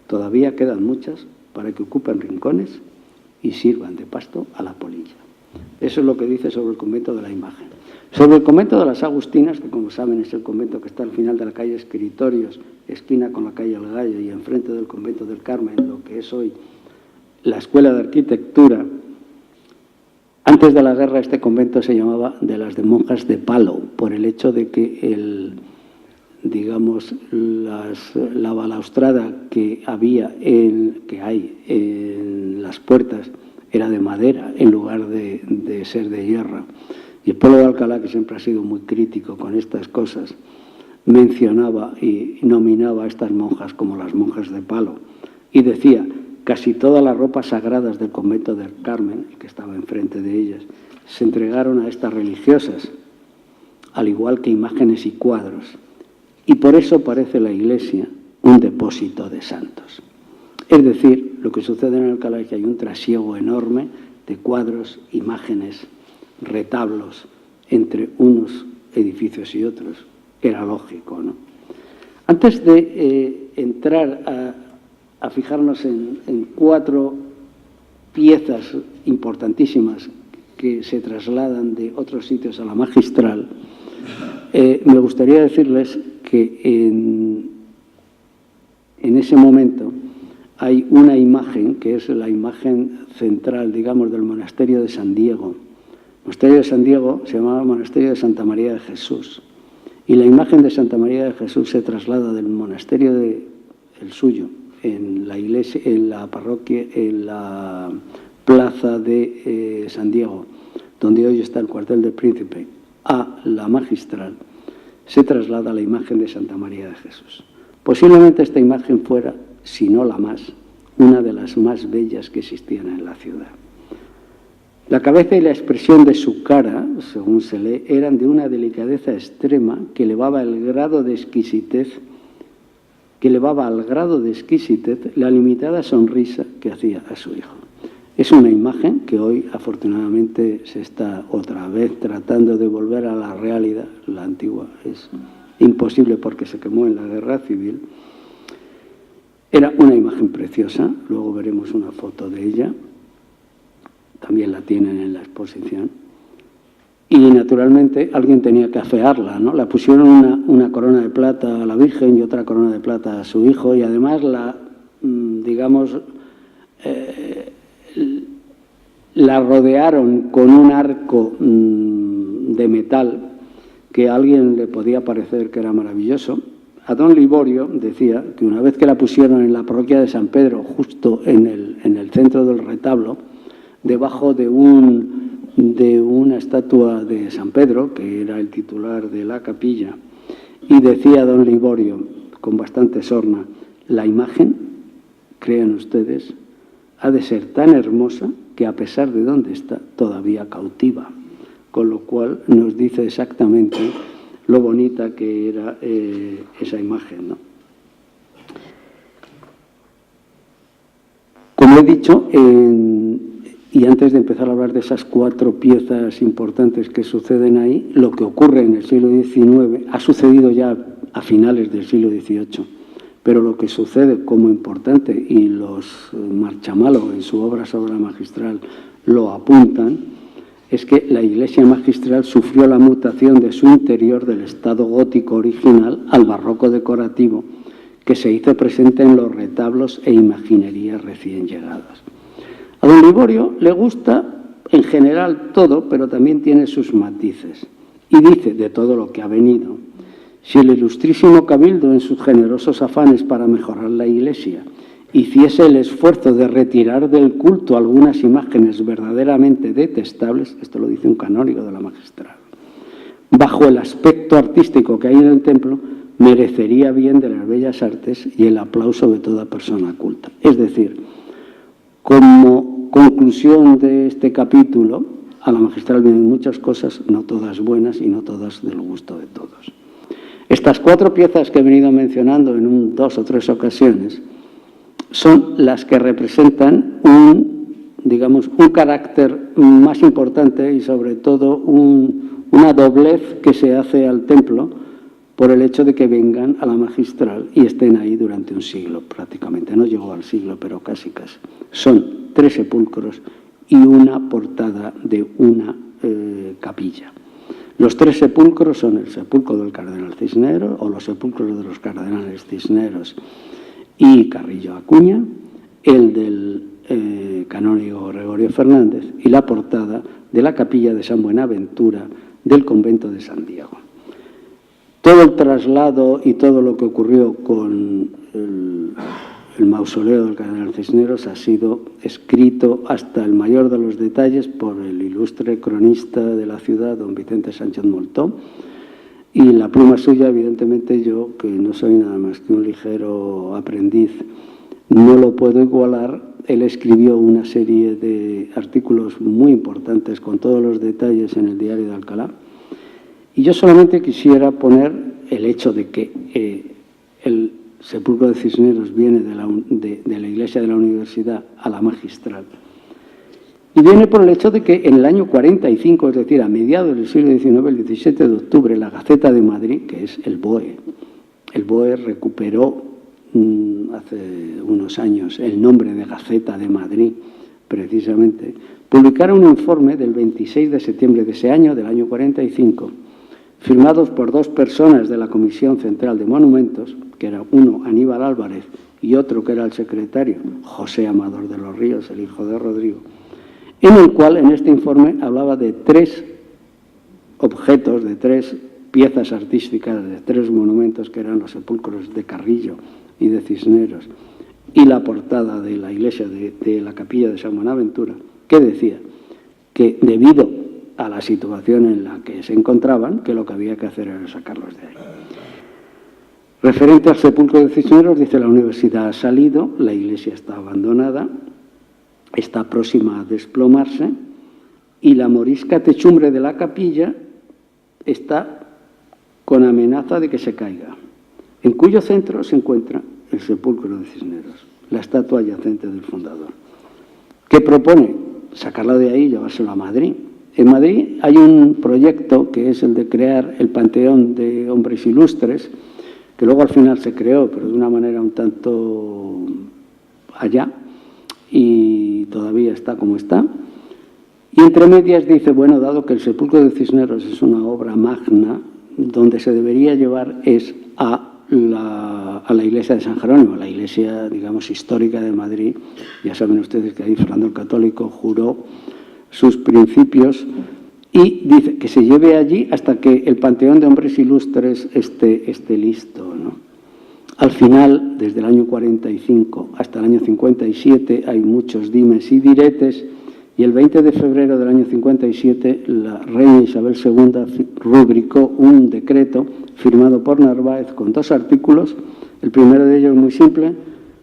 todavía quedan muchas para que ocupen rincones y sirvan de pasto a la polilla. Eso es lo que dice sobre el convento de la Imagen. Sobre el convento de las Agustinas, que como saben es el convento que está al final de la calle Escritorios, esquina con la calle El Gallo y enfrente del convento del Carmen, lo que es hoy la Escuela de Arquitectura. Antes de la guerra este convento se llamaba de las de monjas de palo, por el hecho de que la balaustrada que hay en las puertas era de madera en lugar de ser de hierro. Y el pueblo de Alcalá, que siempre ha sido muy crítico con estas cosas, mencionaba y nominaba a estas monjas como las monjas de palo. Y decía, casi todas las ropas sagradas del convento del Carmen, que estaba enfrente de ellas, se entregaron a estas religiosas, al igual que imágenes y cuadros. Y por eso parece la iglesia un depósito de santos. Es decir, lo que sucede en Alcalá es que hay un trasiego enorme de cuadros, imágenes, retablos entre unos edificios y otros. Era lógico, ¿no? Antes de entrar a fijarnos en 4 piezas importantísimas que se trasladan de otros sitios a la magistral, me gustaría decirles que en ese momento hay una imagen que es la imagen central, digamos, del monasterio de San Diego. El monasterio de San Diego se llamaba Monasterio de Santa María de Jesús, y la imagen de Santa María de Jesús se traslada del monasterio el suyo, en la iglesia, en la parroquia, en la plaza de San Diego, donde hoy está el cuartel del Príncipe, a la Magistral, se traslada la imagen de Santa María de Jesús. Posiblemente esta imagen fuera, si no la más, una de las más bellas que existían en la ciudad. La cabeza y la expresión de su cara, según se lee, eran de una delicadeza extrema que elevaba al grado de exquisitez la limitada sonrisa que hacía a su hijo. Es una imagen que hoy, afortunadamente, se está otra vez tratando de volver a la realidad. La antigua es imposible porque se quemó en la Guerra Civil. Era una imagen preciosa, luego veremos una foto de ella. También la tienen en la exposición. Y, naturalmente, alguien tenía que afearla, ¿no? La pusieron una corona de plata a la Virgen y otra corona de plata a su hijo, y además la rodearon con un arco de metal que a alguien le podía parecer que era maravilloso. A don Liborio decía que una vez que la pusieron en la parroquia de San Pedro, justo en el centro del retablo, debajo de una estatua de San Pedro, que era el titular de la capilla, y decía don Liborio, con bastante sorna, la imagen, crean ustedes, ha de ser tan hermosa que a pesar de donde está, todavía cautiva. Con lo cual nos dice exactamente lo bonita que era esa imagen, ¿no? Como he dicho, y antes de empezar a hablar de esas 4 piezas importantes que suceden ahí, lo que ocurre en el siglo XIX ha sucedido ya a finales del siglo XVIII. Pero lo que sucede como importante, y los Marchamalo en su obra sobre la Magistral lo apuntan, es que la iglesia magistral sufrió la mutación de su interior del estado gótico original al barroco decorativo, que se hizo presente en los retablos e imaginerías recién llegadas. A don Liborio le gusta en general todo, pero también tiene sus matices. Y dice, de todo lo que ha venido, si el ilustrísimo cabildo, en sus generosos afanes para mejorar la Iglesia, hiciese el esfuerzo de retirar del culto algunas imágenes verdaderamente detestables, esto lo dice un canónigo de la Magistral, bajo el aspecto artístico que hay en el templo, merecería bien de las bellas artes y el aplauso de toda persona culta. Es decir, como conclusión de este capítulo, a la Magistral vienen muchas cosas, no todas buenas y no todas del gusto de todos. Estas 4 piezas que he venido mencionando en 2 o 3 ocasiones son las que representan un carácter más importante y sobre todo una doblez que se hace al templo por el hecho de que vengan a la Magistral y estén ahí durante un siglo prácticamente. No llegó al siglo, pero casi. Son 3 sepulcros y una portada de una capilla. Los 3 sepulcros son el sepulcro del cardenal Cisneros, o los sepulcros de los cardenales Cisneros y Carrillo Acuña, el del canónigo Gregorio Fernández y la portada de la capilla de San Buenaventura del convento de San Diego. Todo el traslado y todo lo que ocurrió con el mausoleo del cardenal Cisneros ha sido escrito hasta el mayor de los detalles por el ilustre cronista de la ciudad, don Vicente Sánchez Moltó, y la pluma suya, evidentemente, yo, que no soy nada más que un ligero aprendiz, no lo puedo igualar. Él escribió una serie de artículos muy importantes con todos los detalles en el Diario de Alcalá, y yo solamente quisiera poner el hecho de que el sepulcro de Cisneros viene de la iglesia de la Universidad a la Magistral. Y viene por el hecho de que en el año 45, es decir, a mediados del siglo XIX, el 17 de octubre, la Gaceta de Madrid, que es el BOE recuperó hace unos años el nombre de Gaceta de Madrid, precisamente, publicaron un informe del 26 de septiembre de ese año, del año 45, firmados por 2 personas de la Comisión Central de Monumentos, que era uno Aníbal Álvarez y otro que era el secretario, José Amador de los Ríos, el hijo de Rodrigo, en el cual en este informe hablaba de 3 objetos, de 3 piezas artísticas, de 3 monumentos que eran los sepulcros de Carrillo y de Cisneros y la portada de la iglesia de la capilla de San Buenaventura, que decía que debido a la situación en la que se encontraban, que lo que había que hacer era sacarlos de ahí. Referente al sepulcro de Cisneros, dice: la universidad ha salido, la iglesia está abandonada, está próxima a desplomarse y la morisca techumbre de la capilla está con amenaza de que se caiga, en cuyo centro se encuentra el sepulcro de Cisneros, la estatua adyacente del fundador. ¿Qué propone? Sacarla de ahí y llevárselo a Madrid. En Madrid hay un proyecto que es el de crear el Panteón de Hombres Ilustres, que luego al final se creó, pero de una manera un tanto allá, y todavía está como está. Y entre medias dice, bueno, dado que el sepulcro de Cisneros es una obra magna, donde se debería llevar es a la iglesia de San Jerónimo, la iglesia, digamos, histórica de Madrid. Ya saben ustedes que ahí Fernando el Católico juró sus principios y dice que se lleve allí hasta que el Panteón de Hombres Ilustres esté listo, ¿no? Al final, desde el año 45 hasta el año 57, hay muchos dimes y diretes, y el 20 de febrero del año 57, la reina Isabel II rubricó un decreto firmado por Narváez con 2 artículos. El primero de ellos muy simple,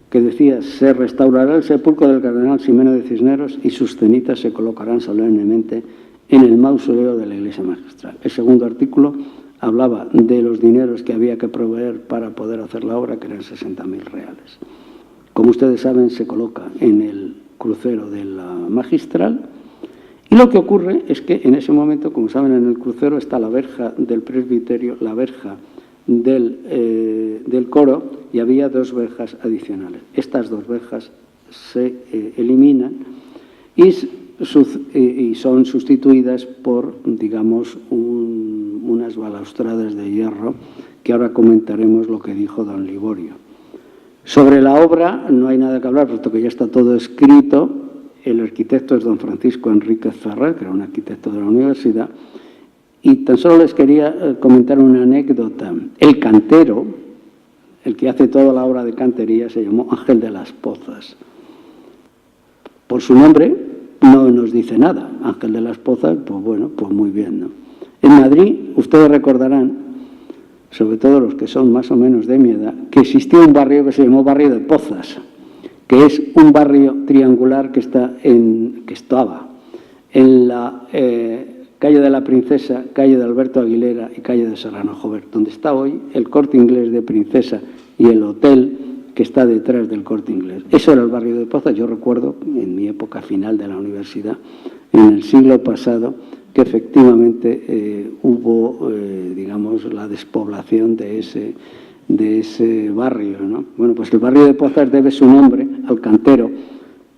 que decía: se restaurará el sepulcro del cardenal Ximénez de Cisneros y sus cenizas se colocarán solemnemente en el mausoleo de la iglesia magistral. El segundo artículo hablaba de los dineros que había que proveer para poder hacer la obra, que eran 60.000 reales. Como ustedes saben, se coloca en el crucero de la magistral, y lo que ocurre es que en ese momento, como saben, en el crucero está la verja del presbiterio, la verja del coro, y había 2 verjas adicionales. Estas 2 verjas se eliminan y son sustituidas por, digamos, unas balaustradas de hierro, que ahora comentaremos lo que dijo don Liborio. Sobre la obra no hay nada que hablar, puesto que ya está todo escrito. El arquitecto es don Francisco Enríquez Ferrer, que era un arquitecto de la universidad, y tan solo les quería comentar una anécdota. El cantero, el que hace toda la obra de cantería, se llamó Ángel de las Pozas. Por su nombre no nos dice nada. Ángel de las Pozas, pues bueno, pues muy bien, ¿no? En Madrid, ustedes recordarán, sobre todo los que son más o menos de mi edad, que existía un barrio que se llamó Barrio de Pozas, que es un barrio triangular que estaba en la calle de la Princesa, calle de Alberto Aguilera y calle de Serrano Jover, donde está hoy el Corte Inglés de Princesa y el hotel que está detrás del Corte Inglés. Eso era el barrio de Pozas. Yo recuerdo, en mi época final de la universidad, en el siglo pasado, que efectivamente hubo, digamos, la despoblación de ese barrio, ¿no? Bueno, pues el barrio de Pozas debe su nombre al cantero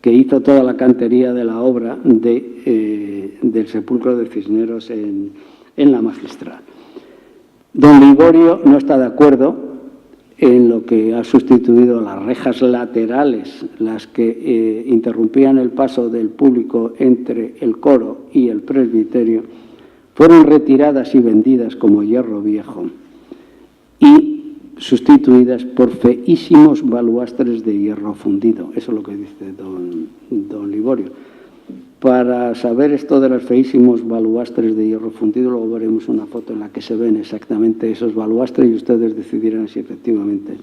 que hizo toda la cantería de la obra del sepulcro de Cisneros en la magistral. Don Liborio no está de acuerdo en lo que ha sustituido las rejas laterales, las que interrumpían el paso del público entre el coro y el presbiterio, fueron retiradas y vendidas como hierro viejo y sustituidas por feísimos baluastres de hierro fundido. Eso es lo que dice don Liborio. Para saber esto de los feísimos baluastres de hierro fundido, luego veremos una foto en la que se ven exactamente esos baluastres y ustedes decidirán si efectivamente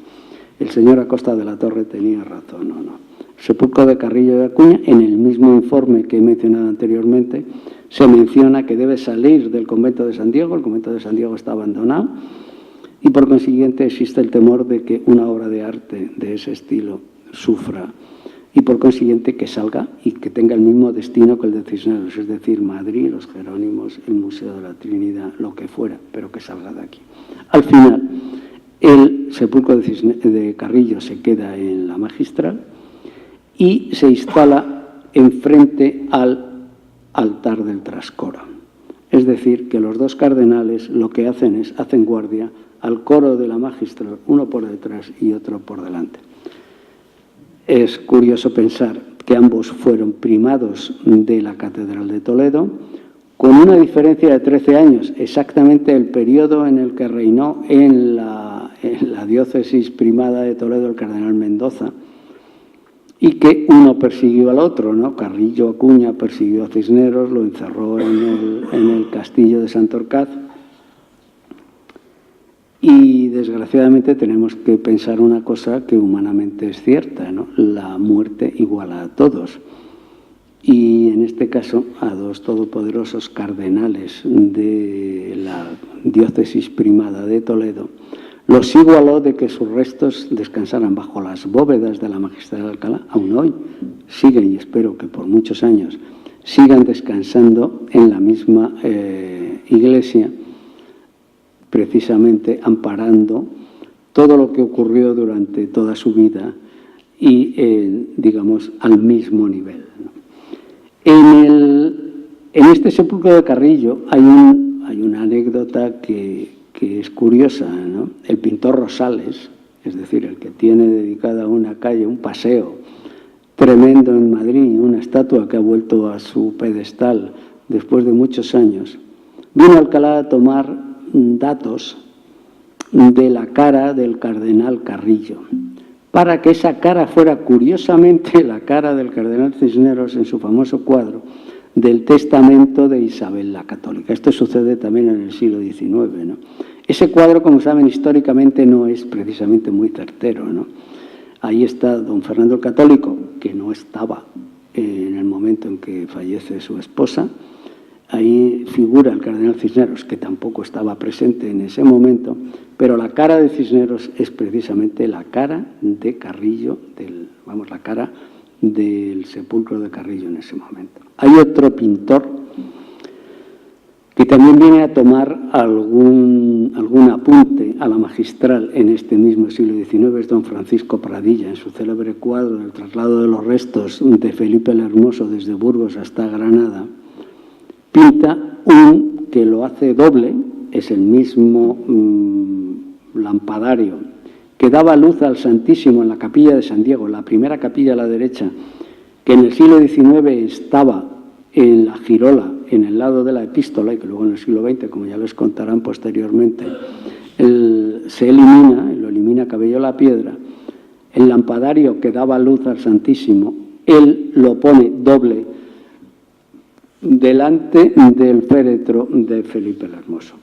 el señor Acosta de la Torre tenía razón o no. El sepulcro de Carrillo de Acuña, en el mismo informe que he mencionado anteriormente, se menciona que debe salir del convento de San Diego. El convento de San Diego está abandonado y por consiguiente existe el temor de que una obra de arte de ese estilo sufra y por consiguiente que salga y que tenga el mismo destino que el de Cisneros, es decir, Madrid, los Jerónimos, el Museo de la Trinidad, lo que fuera, pero que salga de aquí. Al final, el sepulcro de Carrillo se queda en la magistral y se instala enfrente al altar del trascoro. Es decir, que los 2 cardenales lo que hacen es, hacen guardia al coro de la magistral, uno por detrás y otro por delante. Es curioso pensar que ambos fueron primados de la Catedral de Toledo, con una diferencia de 13 años, exactamente el periodo en el que reinó en la diócesis primada de Toledo el cardenal Mendoza, y que uno persiguió al otro, ¿no? Carrillo Acuña persiguió a Cisneros, lo encerró en el castillo de Santorcaz. Y desgraciadamente tenemos que pensar una cosa que humanamente es cierta, ¿no? La muerte iguala a todos. Y en este caso a dos todopoderosos cardenales de la diócesis primada de Toledo, los igualó de que sus restos descansaran bajo las bóvedas de la Magistral de Alcalá. Aún hoy siguen, y espero que por muchos años sigan descansando en la misma iglesia, precisamente amparando todo lo que ocurrió durante toda su vida y, digamos, al mismo nivel, ¿no? En este sepulcro de Carrillo hay una anécdota que es curiosa, ¿no? El pintor Rosales, es decir, el que tiene dedicada una calle, un paseo tremendo en Madrid, una estatua que ha vuelto a su pedestal después de muchos años, vino a Alcalá a tomar datos de la cara del cardenal Carrillo, para que esa cara fuera curiosamente la cara del cardenal Cisneros en su famoso cuadro del testamento de Isabel la Católica. Esto sucede también en el siglo XIX, ¿no? Ese cuadro, como saben, históricamente no es precisamente muy certero, ¿no? Ahí está don Fernando el Católico, que no estaba en el momento en que fallece su esposa. Ahí figura el cardenal Cisneros, que tampoco estaba presente en ese momento, pero la cara de Cisneros es precisamente la cara de Carrillo, la cara del sepulcro de Carrillo en ese momento. Hay otro pintor que también viene a tomar algún apunte a la Magistral en este mismo siglo XIX, es don Francisco Pradilla, en su célebre cuadro del traslado de los restos de Felipe el Hermoso desde Burgos hasta Granada. Pinta que lo hace doble, es el mismo lampadario que daba luz al Santísimo en la capilla de San Diego, la primera capilla a la derecha, que en el siglo XIX estaba en la girola, en el lado de la epístola, y que luego en el siglo XX, como ya les contarán posteriormente, se elimina, lo elimina Cabello la Piedra. El lampadario que daba luz al Santísimo, él lo pone doble delante del féretro de Felipe el Hermoso.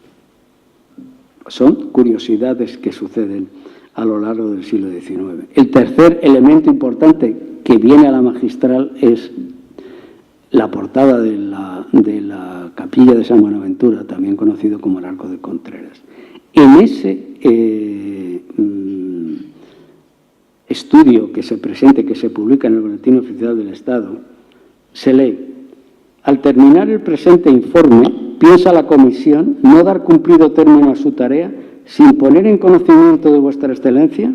Son curiosidades que suceden a lo largo del siglo XIX. El tercer elemento importante que viene a la Magistral es la portada de la capilla de San Buenaventura, también conocido como el Arco de Contreras. En ese estudio que se presenta, que se publica en el Boletín Oficial del Estado, se lee: al terminar el presente informe, piensa la Comisión no dar cumplido término a su tarea sin poner en conocimiento de vuestra Excelencia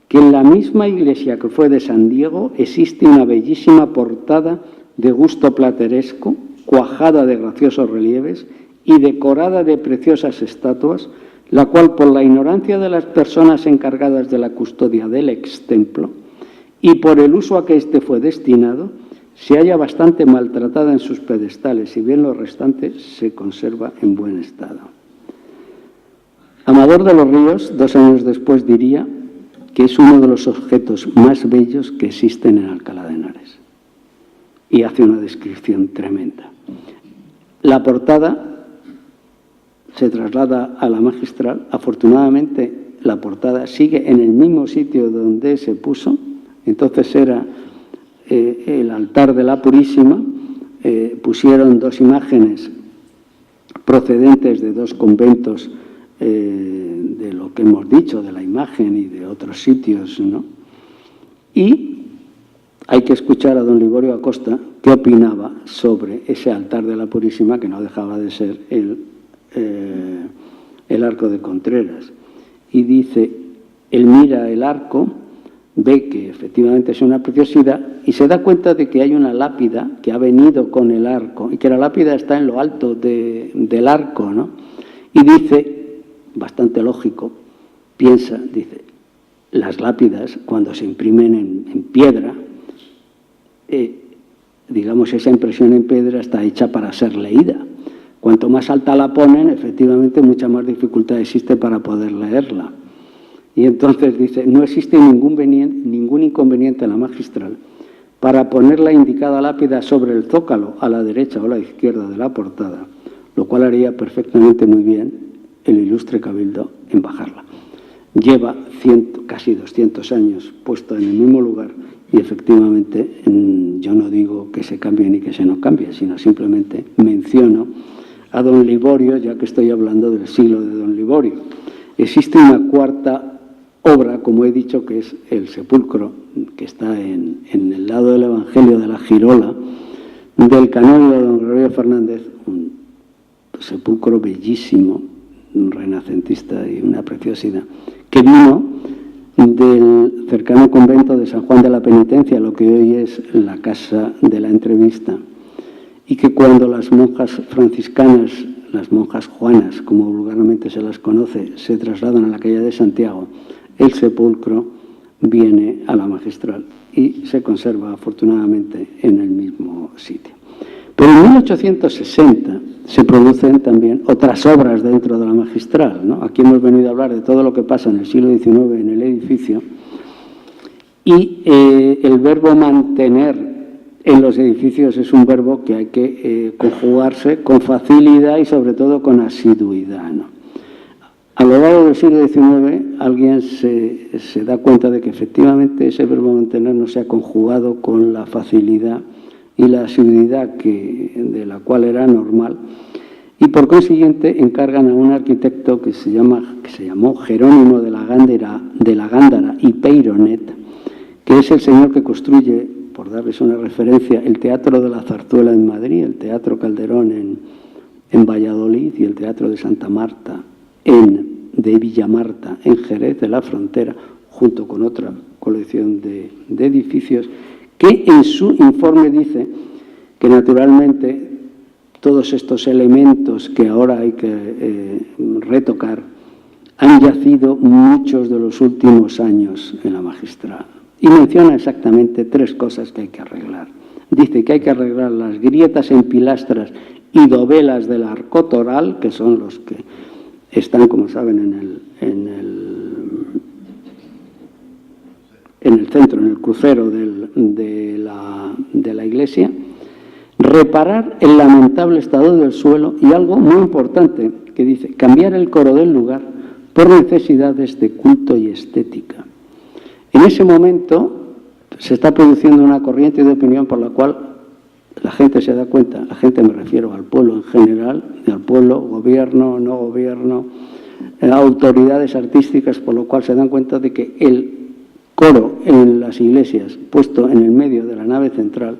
que en la misma iglesia que fue de San Diego existe una bellísima portada de gusto plateresco, cuajada de graciosos relieves y decorada de preciosas estatuas, la cual por la ignorancia de las personas encargadas de la custodia del extemplo y por el uso a que éste fue destinado, se halla bastante maltratada en sus pedestales, si bien lo restante se conserva en buen estado. Amador de los Ríos, 2 años después, diría que es uno de los objetos más bellos que existen en Alcalá de Henares. Y hace una descripción tremenda. La portada se traslada a la Magistral. Afortunadamente, la portada sigue en el mismo sitio donde se puso. Entonces era el altar de la Purísima. Pusieron 2 imágenes procedentes de 2 conventos de lo que hemos dicho, de la imagen y de otros sitios, ¿no? Y hay que escuchar a don Liborio Acosta qué opinaba sobre ese altar de la Purísima, que no dejaba de ser el Arco de Contreras. Y dice, él mira el arco, ve que efectivamente es una preciosidad y se da cuenta de que hay una lápida que ha venido con el arco y que la lápida está en lo alto del arco, ¿no? Y dice, bastante lógico, piensa, dice, las lápidas cuando se imprimen en piedra, digamos, esa impresión en piedra está hecha para ser leída. Cuanto más alta la ponen, efectivamente, mucha más dificultad existe para poder leerla. Y entonces dice, no existe ningún inconveniente en la Magistral para poner la indicada lápida sobre el zócalo a la derecha o a la izquierda de la portada, lo cual haría perfectamente muy bien el ilustre Cabildo en bajarla. Lleva casi 200 años puesto en el mismo lugar y efectivamente yo no digo que se cambie ni que se no cambie, sino simplemente menciono a don Liborio, ya que estoy hablando del siglo de don Liborio. Existe una cuarta obra, como he dicho, que es el sepulcro, que está en el lado del Evangelio de la Girola, del canónigo don Gregorio Fernández, un sepulcro bellísimo, un renacentista y una preciosidad, que vino del cercano convento de San Juan de la Penitencia, lo que hoy es la Casa de la Entrevista, y que cuando las monjas franciscanas, las monjas juanas, como vulgarmente se las conoce, se trasladan a la calle de Santiago, el sepulcro viene a la Magistral y se conserva afortunadamente en el mismo sitio. Pero en 1860 se producen también otras obras dentro de la Magistral, ¿no? Aquí hemos venido a hablar de todo lo que pasa en el siglo XIX en el edificio y el verbo mantener en los edificios es un verbo que hay que conjugarse con facilidad y sobre todo con asiduidad, ¿no? A lo largo del siglo XIX alguien se da cuenta de que efectivamente ese verbo mantener no se ha conjugado con la facilidad y la asiduidad de la cual era normal, y por consiguiente encargan a un arquitecto que se llamó Jerónimo de la Gándara y Peyronet, que es el señor que construye, por darles una referencia, el Teatro de la Zarzuela en Madrid, el Teatro Calderón en Valladolid y el Teatro de Santa Marta de Villamarta en Jerez de la Frontera, junto con otra colección de edificios, que en su informe dice que naturalmente todos estos elementos que ahora hay que retocar han yacido muchos de los últimos años en la Magistral. Y menciona exactamente 3 cosas que hay que arreglar. Dice que hay que arreglar las grietas en pilastras y dovelas del arco toral, que son los que están, como saben, en el centro, en el crucero de la iglesia, reparar el lamentable estado del suelo y algo muy importante que dice, cambiar el coro del lugar por necesidades de culto y estética. En ese momento se está produciendo una corriente de opinión por la cual la gente se da cuenta, la gente me refiero al pueblo en general, y al pueblo, gobierno, no gobierno, autoridades artísticas, por lo cual se dan cuenta de que el coro en las iglesias, puesto en el medio de la nave central,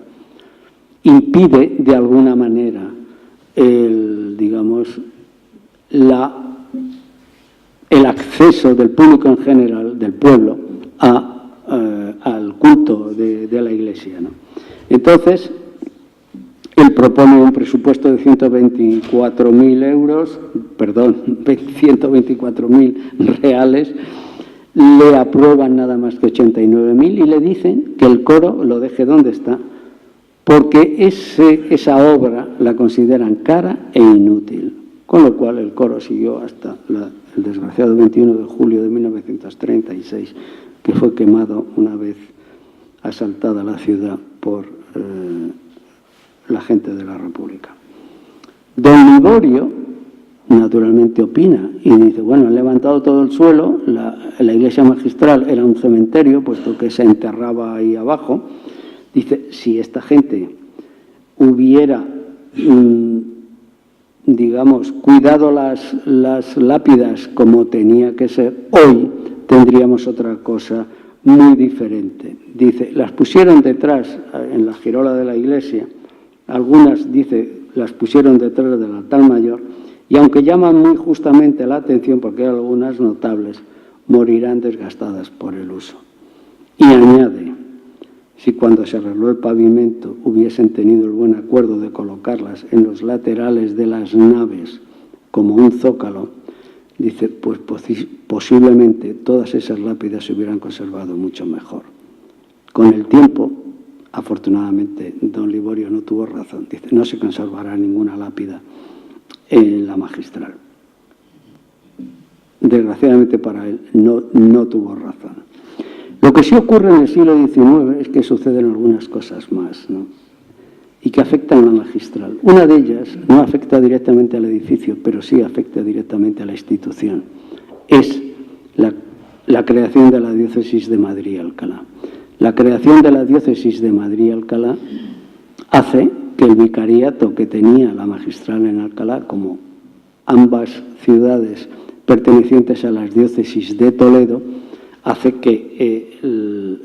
impide de alguna manera el acceso del público en general, del pueblo, al culto de la iglesia, ¿no? Entonces, él propone un presupuesto de 124.000 reales, le aprueban nada más que 89.000 y le dicen que el coro lo deje donde está, porque esa obra la consideran cara e inútil, con lo cual el coro siguió hasta el desgraciado 21 de julio de 1936, que fue quemado una vez asaltada la ciudad por la gente de la República. Don Liborio, naturalmente, opina y dice, bueno, han levantado todo el suelo, la iglesia magistral era un cementerio, puesto que se enterraba ahí abajo. Dice, si esta gente hubiera, cuidado las lápidas como tenía que ser, hoy tendríamos otra cosa muy diferente. Dice, las pusieron detrás, en la girola de la iglesia, algunas, dice, las pusieron detrás del altar mayor, y aunque llaman muy justamente la atención, porque hay algunas notables, morirán desgastadas por el uso. Y añade, si cuando se arregló el pavimento hubiesen tenido el buen acuerdo de colocarlas en los laterales de las naves como un zócalo, dice, pues posiblemente todas esas lápidas se hubieran conservado mucho mejor. Con el tiempo, afortunadamente, don Liborio no tuvo razón. Dice, no se conservará ninguna lápida en la Magistral. Desgraciadamente para él, no tuvo razón. Lo que sí ocurre en el siglo XIX es que suceden algunas cosas más, ¿no? Y que afectan a la magistral. Una de ellas no afecta directamente al edificio, pero sí afecta directamente a la institución. Es la creación de la diócesis de Madrid-Alcalá. La creación de la diócesis de Madrid-Alcalá hace que el vicariato que tenía la magistral en Alcalá, como ambas ciudades pertenecientes a las diócesis de Toledo, hace que,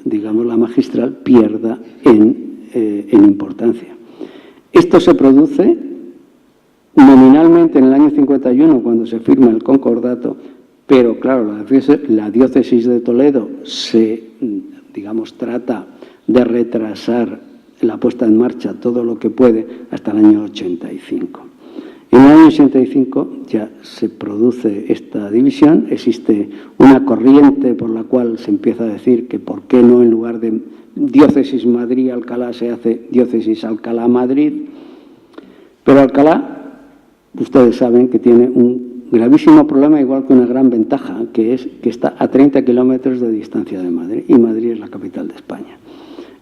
digamos, la magistral pierda en importancia. Esto se produce nominalmente en el año 51, cuando se firma el concordato, pero claro, la diócesis de Toledo digamos, trata de retrasar la puesta en marcha todo lo que puede hasta el año 85. En el año 85 ya se produce esta división, existe una corriente por la cual se empieza a decir que por qué no en lugar de diócesis Madrid-Alcalá se hace diócesis Alcalá-Madrid, pero Alcalá, ustedes saben que tiene un gravísimo problema, igual que una gran ventaja, que es que está a 30 kilómetros de distancia de Madrid, y Madrid es la capital de España.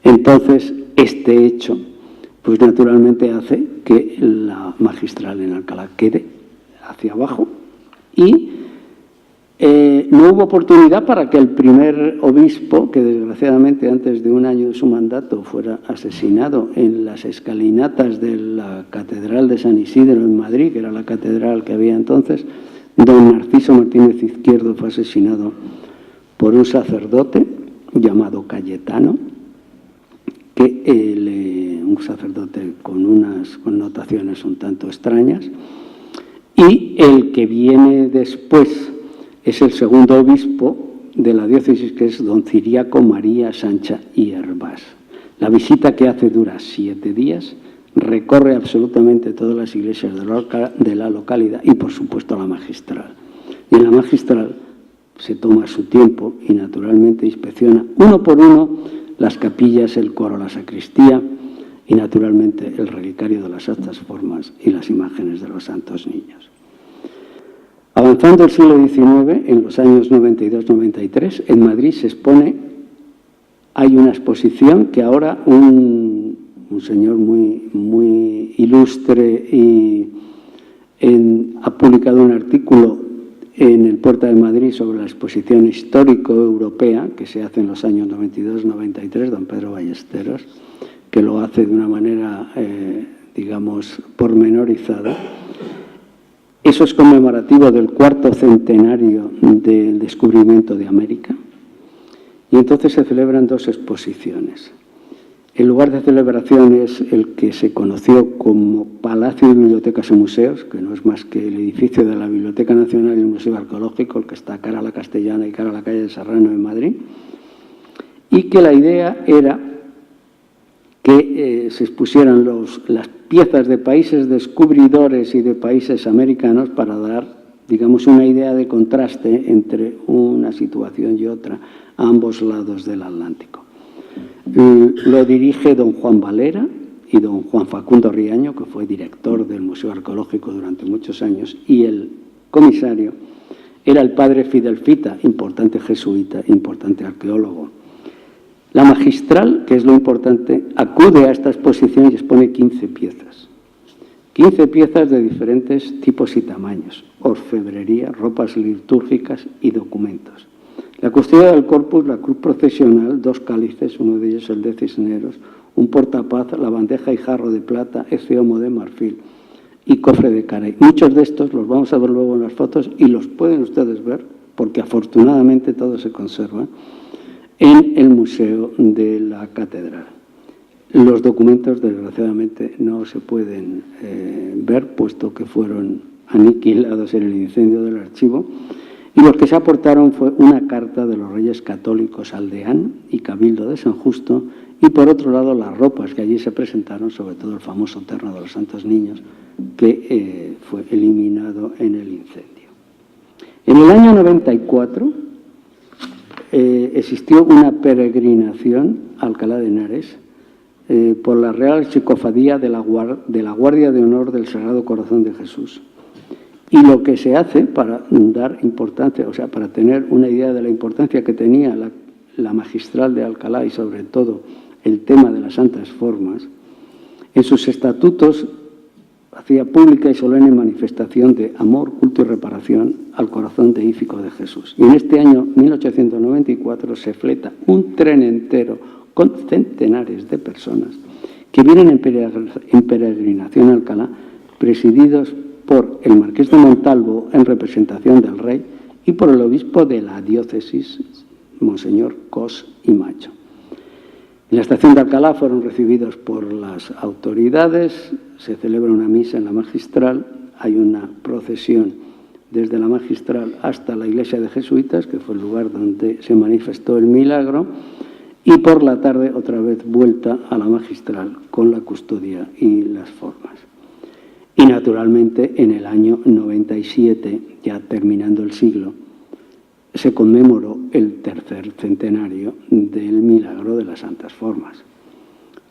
Entonces, este hecho, pues naturalmente hace que la magistral en Alcalá quede hacia abajo y no hubo oportunidad para que el primer obispo, que desgraciadamente antes de un año de su mandato fuera asesinado en las escalinatas de la Catedral de San Isidro en Madrid, que era la catedral que había entonces, don Narciso Martínez Izquierdo fue asesinado por un sacerdote llamado Cayetano, un sacerdote con unas connotaciones un tanto extrañas, y el que viene después es el segundo obispo de la diócesis, que es don Ciriaco María Sancha y Hervás. La visita que hace dura 7 días, recorre absolutamente todas las iglesias de la localidad y, por supuesto, la magistral. Y en la magistral se toma su tiempo y, naturalmente, inspecciona uno por uno las capillas, el coro, la sacristía y, naturalmente, el relicario de las Santas Formas y las imágenes de los santos niños. Avanzando el siglo XIX, en los años 92-93, en Madrid se expone, hay una exposición que ahora un señor muy ilustre ha publicado un artículo en el Puerta de Madrid sobre la exposición histórico-europea que se hace en los años 92-93, don Pedro Ballesteros, que lo hace de una manera, digamos, pormenorizada. Eso es conmemorativo del 4º centenario del descubrimiento de América. Y entonces se celebran 2 exposiciones. El lugar de celebración es el que se conoció como Palacio de Bibliotecas y Museos, que no es más que el edificio de la Biblioteca Nacional y el Museo Arqueológico, el que está cara a la Castellana y cara a la calle de Serrano en Madrid, y que la idea era que se expusieran las piezas de países descubridores y de países americanos para dar, digamos, una idea de contraste entre una situación y otra a ambos lados del Atlántico. Lo dirige don Juan Valera y don Juan Facundo Riaño, que fue director del Museo Arqueológico durante muchos años, y el comisario era el padre Fidel Fita, importante jesuita, importante arqueólogo. La magistral, que es lo importante, acude a esta exposición y expone 15 piezas. 15 piezas de diferentes tipos y tamaños, orfebrería, ropas litúrgicas y documentos. La custodia del corpus, la cruz procesional, 2 cálices, uno de ellos el de Cisneros, un portapaz, la bandeja y jarro de plata, eceomo de marfil y cofre de carey. Muchos de estos los vamos a ver luego en las fotos y los pueden ustedes ver, porque afortunadamente todo se conserva en el Museo de la Catedral. Los documentos, desgraciadamente, no se pueden ver, puesto que fueron aniquilados en el incendio del archivo, y los que se aportaron fue una carta de los Reyes Católicos al Deán y Cabildo de San Justo, y por otro lado las ropas que allí se presentaron, sobre todo el famoso terno de los Santos Niños, que fue eliminado en el incendio. En el año 94 existió una peregrinación a Alcalá de Henares por la Real Archicofradía de la Guardia de Honor del Sagrado Corazón de Jesús. Y lo que se hace para dar importancia, o sea, para tener una idea de la importancia que tenía la magistral de Alcalá y sobre todo el tema de las santas formas, en sus estatutos hacía pública y solemne manifestación de amor, culto y reparación al corazón deífico de Jesús. Y en este año 1894 se fleta un tren entero con centenares de personas que vienen en peregrinación a Alcalá, presididos por el marqués de Montalvo en representación del rey y por el obispo de la diócesis, Monseñor Cos y Macho. En la estación de Alcalá fueron recibidos por las autoridades, se celebra una misa en la magistral, hay una procesión desde la magistral hasta la iglesia de jesuitas, que fue el lugar donde se manifestó el milagro, y por la tarde otra vez vuelta a la magistral con la custodia y las formas. Y naturalmente en el año 97, ya terminando el siglo, se conmemoró el tercer centenario del milagro de las santas formas.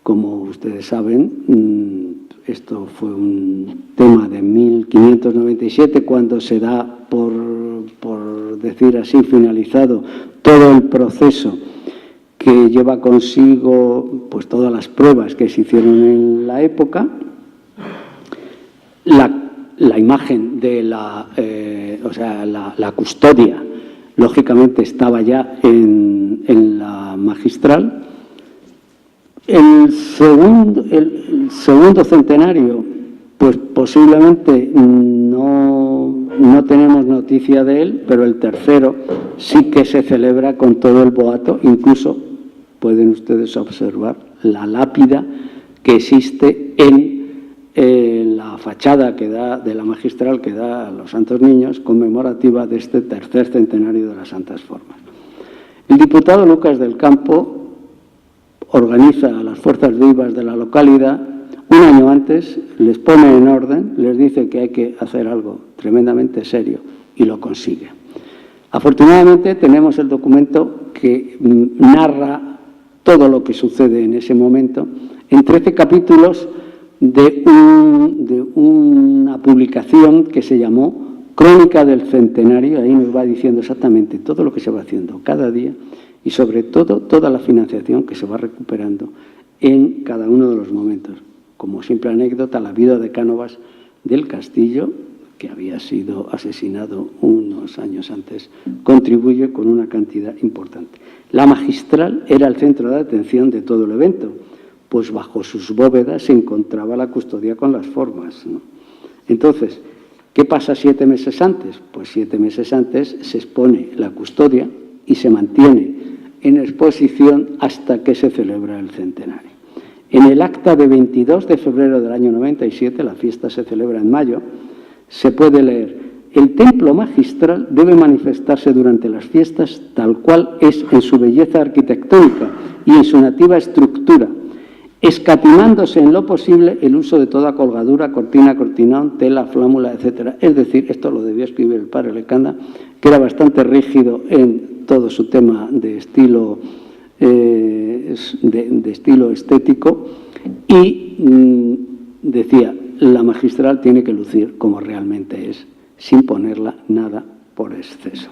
Como ustedes saben, esto fue un tema de 1597, cuando se da, por decir así, finalizado todo el proceso que lleva consigo pues todas las pruebas que se hicieron en la época. La imagen de la custodia, lógicamente, estaba ya en la magistral. El segundo centenario, pues posiblemente no tenemos noticia de él, pero el tercero sí que se celebra con todo el boato. Incluso pueden ustedes observar la lápida que existe en la fachada que da de la magistral que da a los Santos Niños, conmemorativa de este tercer centenario de las Santas Formas. El diputado Lucas del Campo organiza a las fuerzas vivas de la localidad. Un año antes les pone en orden, les dice que hay que hacer algo tremendamente serio y lo consigue. Afortunadamente tenemos el documento que narra todo lo que sucede en ese momento en 13 capítulos de una publicación que se llamó Crónica del Centenario. Ahí nos va diciendo exactamente todo lo que se va haciendo cada día y sobre todo toda la financiación que se va recuperando en cada uno de los momentos. Como simple anécdota, la viuda de Cánovas del Castillo, que había sido asesinado unos años antes, contribuye con una cantidad importante. La magistral era el centro de atención de todo el evento, pues bajo sus bóvedas se encontraba la custodia con las formas, ¿no? Entonces, ¿qué pasa 7 meses antes? Pues 7 meses antes se expone la custodia y se mantiene en exposición hasta que se celebra el centenario. En el acta de 22 de febrero del año 97, la fiesta se celebra en mayo, se puede leer: el templo magistral debe manifestarse durante las fiestas tal cual es en su belleza arquitectónica y en su nativa estructura, escatimándose en lo posible el uso de toda colgadura, cortina, cortinón, tela, flámula, etc. Es decir, esto lo debió escribir el padre Lecanda, que era bastante rígido en todo su tema de estilo, de estilo estético, y decía: la magistral tiene que lucir como realmente es, sin ponerla nada por exceso.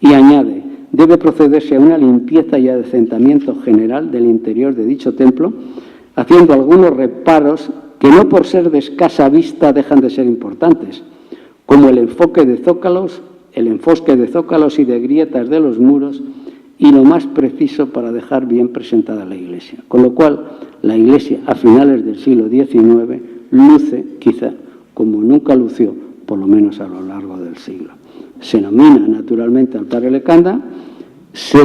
Y añade: debe procederse a una limpieza y adecentamiento general del interior de dicho templo, haciendo algunos reparos que no por ser de escasa vista dejan de ser importantes, como el enfosque de zócalos y de grietas de los muros, y lo más preciso para dejar bien presentada la iglesia. Con lo cual, la iglesia a finales del siglo XIX luce, quizá, como nunca lució, por lo menos a lo largo del siglo. Se nomina naturalmente al padre Lecanda, se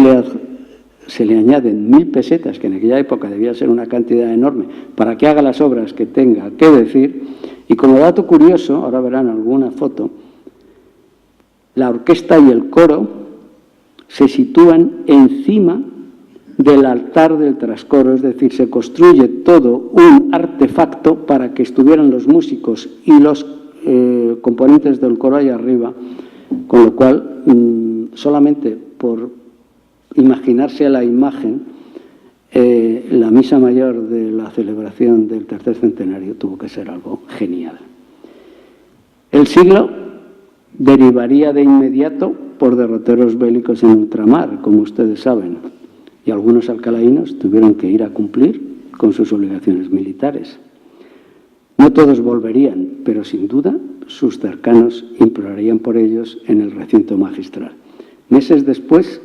le añaden 1.000 pesetas, que en aquella época debía ser una cantidad enorme, para que haga las obras que tenga que decir. Y como dato curioso, ahora verán alguna foto, la orquesta y el coro se sitúan encima del altar del trascoro, es decir, se construye todo un artefacto para que estuvieran los músicos y los componentes del coro ahí arriba, con lo cual solamente por imaginarse la imagen, la misa mayor de la celebración del tercer centenario tuvo que ser algo genial. El siglo derivaría de inmediato por derroteros bélicos en ultramar, como ustedes saben. y algunos alcalaínos tuvieron que ir a cumplir con sus obligaciones militares. No todos volverían, pero sin duda sus cercanos implorarían por ellos en el recinto magistral. Meses después,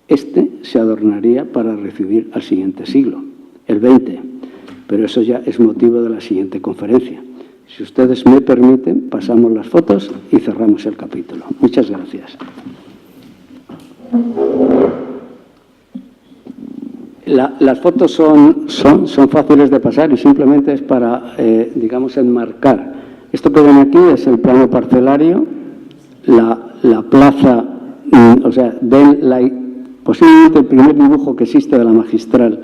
este se adornaría para recibir al siguiente siglo, el XX, pero eso ya es motivo de la siguiente conferencia. Si ustedes me permiten, pasamos las fotos y cerramos el capítulo. Muchas gracias. Las fotos son fáciles de pasar y simplemente es para, digamos, enmarcar. Esto que ven aquí es el plano parcelario, la plaza, o sea, ven posiblemente el primer dibujo que existe de la magistral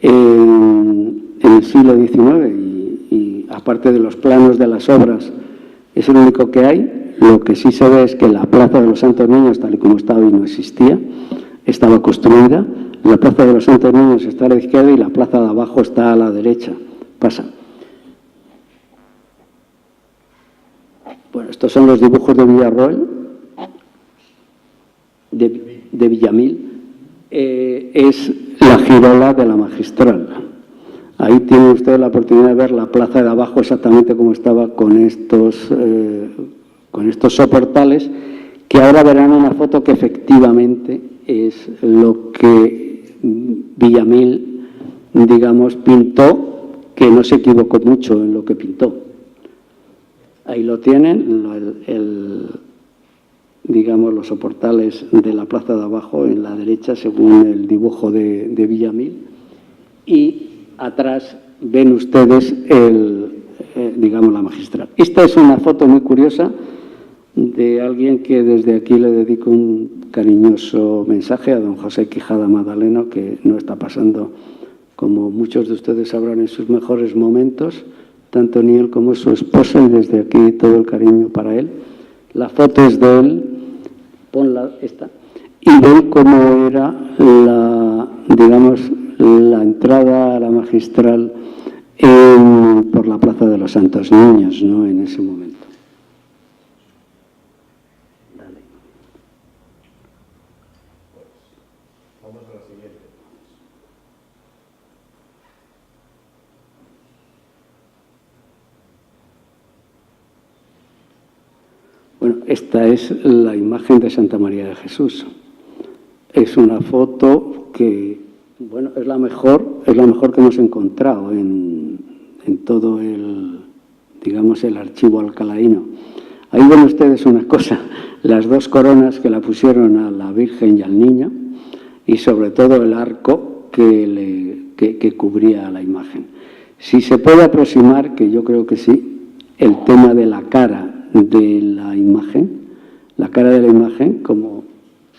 en el siglo XIX y aparte de los planos de las obras, es el único que hay. Lo que sí se ve es que la Plaza de los Santos Niños, tal y como está hoy, no existía, estaba construida. La Plaza de los Santos Niños está a la izquierda y la plaza de abajo está a la derecha. Pasa. Bueno, estos son los dibujos de Villarroel, de Villamil. Es la girola de la magistral. Ahí tiene usted la oportunidad de ver la plaza de abajo exactamente como estaba con estos soportales, que ahora verán una foto que efectivamente es lo que Villamil, digamos, pintó, que no se equivocó mucho en lo que pintó. Ahí lo tienen, digamos, los soportales de la plaza de abajo en la derecha, según el dibujo de Villamil. Y atrás ven ustedes, digamos, la magistral. Esta es una foto muy curiosa de alguien que desde aquí le dedico un cariñoso mensaje a don José Quijada Madaleno, que no está pasando, como muchos de ustedes sabrán, en sus mejores momentos, tanto ni él como su esposa, y desde aquí todo el cariño para él. La foto es de él, ponla esta, y ven cómo era digamos, la entrada a la magistral por la Plaza de los Santos Niños, ¿no?, en ese momento. Vamos a la siguiente. Bueno, esta es la imagen de Santa María de Jesús. Es una foto que, bueno, es la mejor que hemos encontrado en todo digamos, el archivo alcalaíno. Ahí ven ustedes una cosa, las dos coronas que la pusieron a la Virgen y al Niño, y sobre todo el arco que cubría la imagen. Si se puede aproximar, que yo creo que sí, el tema de la cara de la imagen, como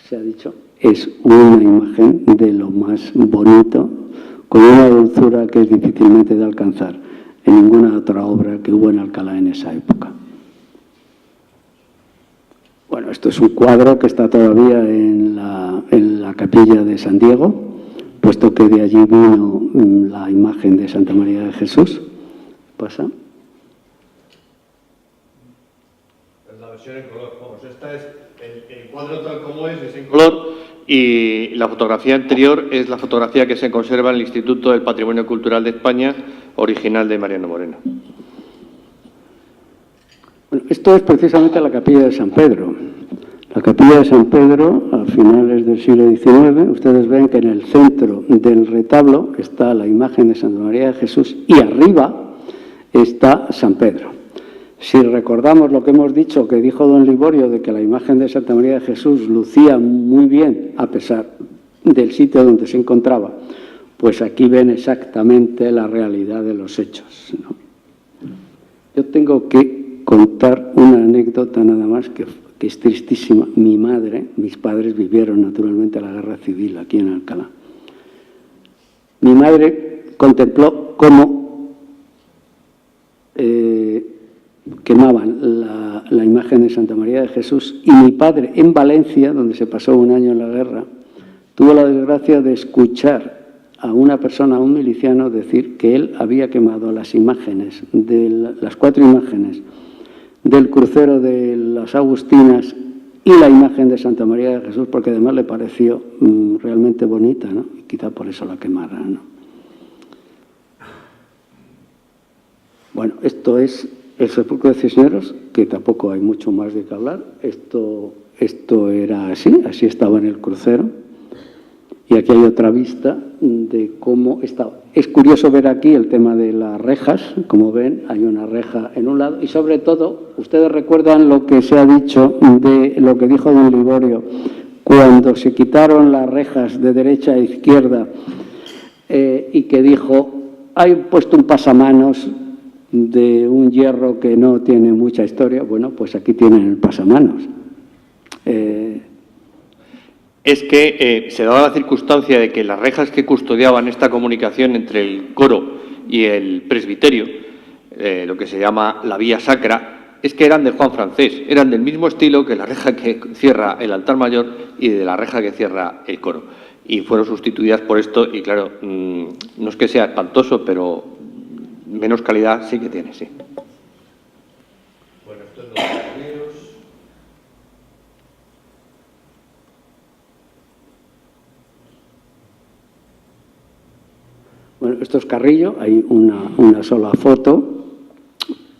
se ha dicho, es una imagen de lo más bonito, con una dulzura que es difícilmente de alcanzar en ninguna otra obra que hubo en Alcalá en esa época. Bueno, esto es un cuadro que está todavía en la capilla de San Diego, puesto que de allí vino la imagen de Santa María de Jesús. Pasa. Es la versión en color. Vamos, esta es el cuadro tal como es en color, y la fotografía anterior es la fotografía que se conserva en el Instituto del Patrimonio Cultural de España, original de Mariano Moreno. Bueno, esto es precisamente la capilla de San Pedro. La capilla de San Pedro, a finales del siglo XIX, ustedes ven que en el centro del retablo está la imagen de Santa María de Jesús y arriba está San Pedro. Si recordamos lo que hemos dicho, que dijo don Liborio, de que la imagen de Santa María de Jesús lucía muy bien a pesar del sitio donde se encontraba, pues aquí ven exactamente la realidad de los hechos, ¿no? Yo tengo que contar una anécdota nada más que es tristísima. Mis padres vivieron naturalmente la guerra civil aquí en Alcalá. Mi madre contempló cómo quemaban la imagen de Santa María de Jesús, y mi padre en Valencia, donde se pasó un año en la guerra, tuvo la desgracia de escuchar a una persona, a un miliciano, decir que él había quemado las imágenes, las 4 imágenes del crucero de las Agustinas y la imagen de Santa María de Jesús, porque además le pareció realmente bonita, ¿no? Y quizá por eso la quemara, ¿no? Bueno, esto es el sepulcro de Cisneros, que tampoco hay mucho más de qué hablar. Esto era así estaba en el crucero. Y aquí hay otra vista de cómo estaba. Es curioso ver aquí el tema de las rejas. Como ven, hay una reja en un lado. Y sobre todo, ustedes recuerdan lo que se ha dicho de lo que dijo don Liborio cuando se quitaron las rejas de derecha e izquierda y que dijo, hay puesto un pasamanos de un hierro que no tiene mucha historia. Bueno, pues aquí tienen el pasamanos. Es que se daba la circunstancia de que las rejas que custodiaban esta comunicación entre el coro y el presbiterio, lo que se llama la vía sacra, es que eran de Juan Francés, eran del mismo estilo que la reja que cierra el altar mayor y de la reja que cierra el coro. Y fueron sustituidas por esto y, claro, no es que sea espantoso, pero menos calidad sí que tiene, sí. Bueno, esto es los carneros. Bueno, esto es Carrillo, hay una sola foto.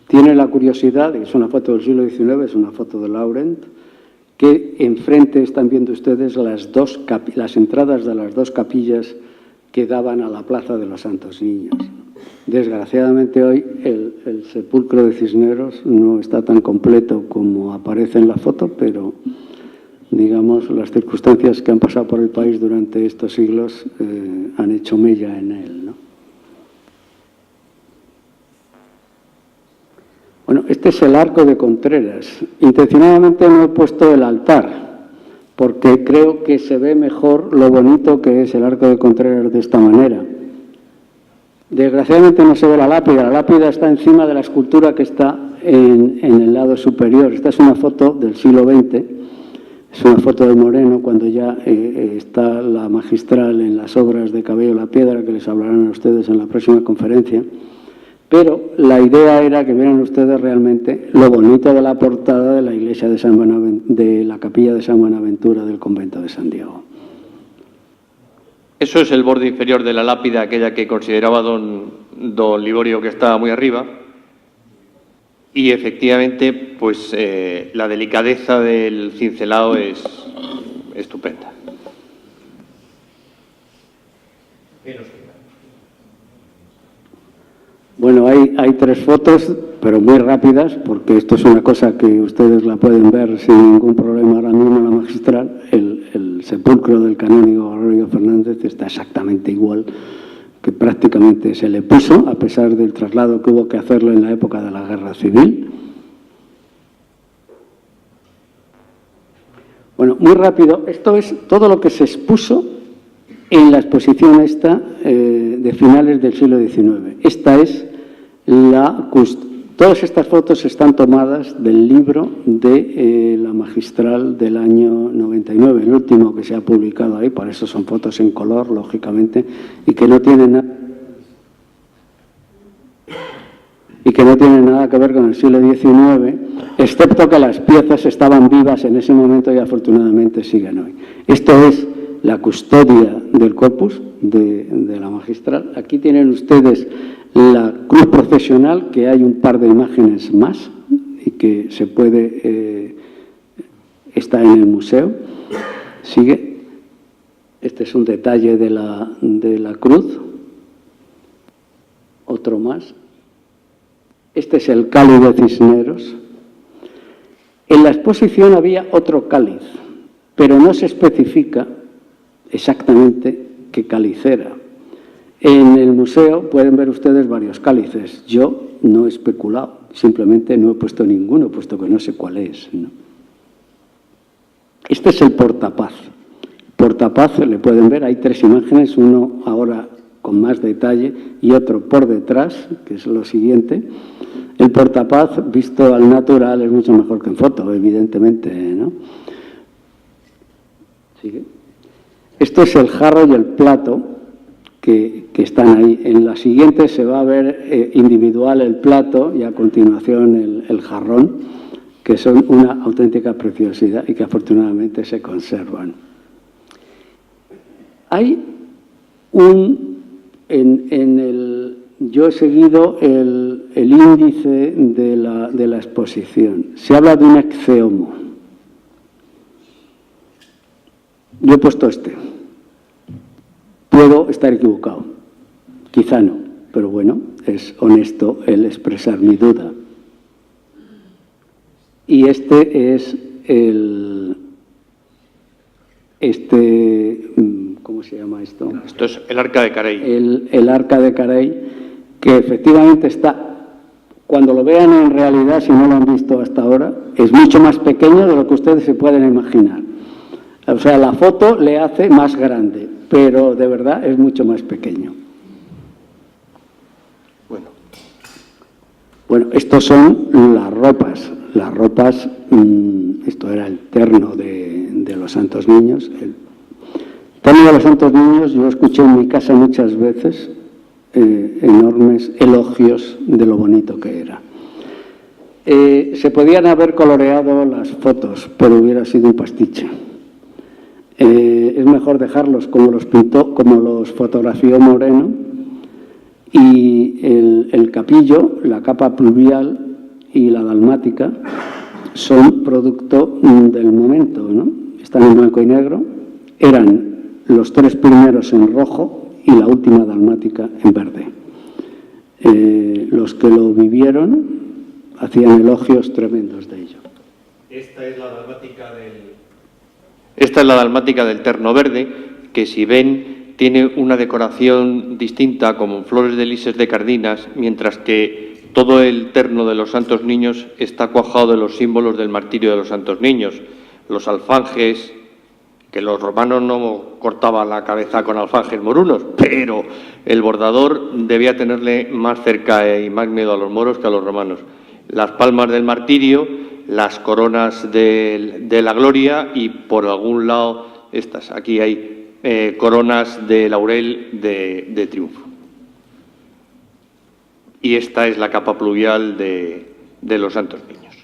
Tiene la curiosidad, es una foto del siglo XIX, es una foto de Laurent, que enfrente están viendo ustedes las entradas de las dos capillas que daban a la Plaza de los Santos Niños. Desgraciadamente hoy el sepulcro de Cisneros no está tan completo como aparece en la foto, pero digamos las circunstancias que han pasado por el país durante estos siglos han hecho mella en él, ¿no? Bueno, este es el arco de Contreras. Intencionadamente no he puesto el altar, porque creo que se ve mejor lo bonito que es el arco de Contreras de esta manera. Desgraciadamente no se ve la lápida está encima de la escultura que está en el lado superior. Esta es una foto del siglo XX, es una foto de Moreno cuando ya está la magistral en las obras de Cabello la Piedra, que les hablarán a ustedes en la próxima conferencia. Pero la idea era que vieran ustedes realmente lo bonito de la portada de la iglesia de la capilla de San Buenaventura del convento de San Diego. Eso es el borde inferior de la lápida, aquella que consideraba don Liborio que estaba muy arriba. Y efectivamente, pues la delicadeza del cincelado es estupenda. Bueno, hay tres fotos, pero muy rápidas, porque esto es una cosa que ustedes la pueden ver sin ningún problema ahora mismo en la magistral. El sepulcro del canónigo Gregorio Fernández está exactamente igual que prácticamente se le puso, a pesar del traslado que hubo que hacerlo en la época de la Guerra Civil. Bueno, muy rápido, esto es todo lo que se expuso en la exposición esta de finales del siglo XIX. Esta es todas estas fotos están tomadas del libro de la magistral del año 99, el último que se ha publicado ahí, por eso son fotos en color, lógicamente, y que no tienen nada que ver con el siglo XIX, excepto que las piezas estaban vivas en ese momento y afortunadamente siguen hoy. Esto es la custodia del corpus de la magistral. Aquí tienen ustedes la cruz procesional, que hay un par de imágenes más y que se puede, está en el museo. Sigue. Este es un detalle de la cruz. Otro más. Este es el cáliz de Cisneros. En la exposición había otro cáliz, pero no se especifica exactamente qué cáliz era. En el museo pueden ver ustedes varios cálices. Yo no he especulado, simplemente no he puesto ninguno, puesto que no sé cuál es, ¿no? Este es el portapaz. Portapaz, le pueden ver, hay tres imágenes, uno ahora con más detalle y otro por detrás, que es lo siguiente. El portapaz, visto al natural, es mucho mejor que en foto, evidentemente, ¿no? ¿Sigue? Esto es el jarro y el plato que están ahí. En la siguiente se va a ver individual el plato y a continuación el jarrón, que son una auténtica preciosidad y que afortunadamente se conservan. Hay yo he seguido el índice de la exposición. Se habla de un ecceomo. Yo he puesto este. Puedo estar equivocado. Quizá no, pero bueno, es honesto el expresar mi duda. Y este es ¿cómo se llama esto? Esto es el Arca de Carey. El Arca de Carey, que efectivamente está, cuando lo vean en realidad, si no lo han visto hasta ahora, es mucho más pequeño de lo que ustedes se pueden imaginar. O sea, la foto le hace más grande, pero de verdad es mucho más pequeño. Bueno, estos son las ropas. Las ropas, esto era el terno de los Santos Niños. El terno de los Santos Niños yo escuché en mi casa muchas veces enormes elogios de lo bonito que era. Se podían haber coloreado las fotos, pero hubiera sido un pastiche. Es mejor dejarlos como los pintó, como los fotografió Moreno, y el capillo, la capa pluvial y la dalmática son producto del momento, ¿no? Están en blanco y negro, eran los 3 primeros en rojo y la última dalmática en verde. Los que lo vivieron hacían elogios tremendos de ello. Esta es la dalmática del terno verde, que si ven tiene una decoración distinta, como en flores de lises de cardinas, mientras que todo el terno de los Santos Niños está cuajado de los símbolos del martirio de los Santos Niños. Los alfanjes, que los romanos no cortaban la cabeza con alfanjes morunos, pero el bordador debía tenerle más cerca y más miedo a los moros que a los romanos. Las palmas del martirio, las coronas de la gloria y por algún lado estas. Aquí hay coronas de laurel de triunfo. Y esta es la capa pluvial de los Santos Niños.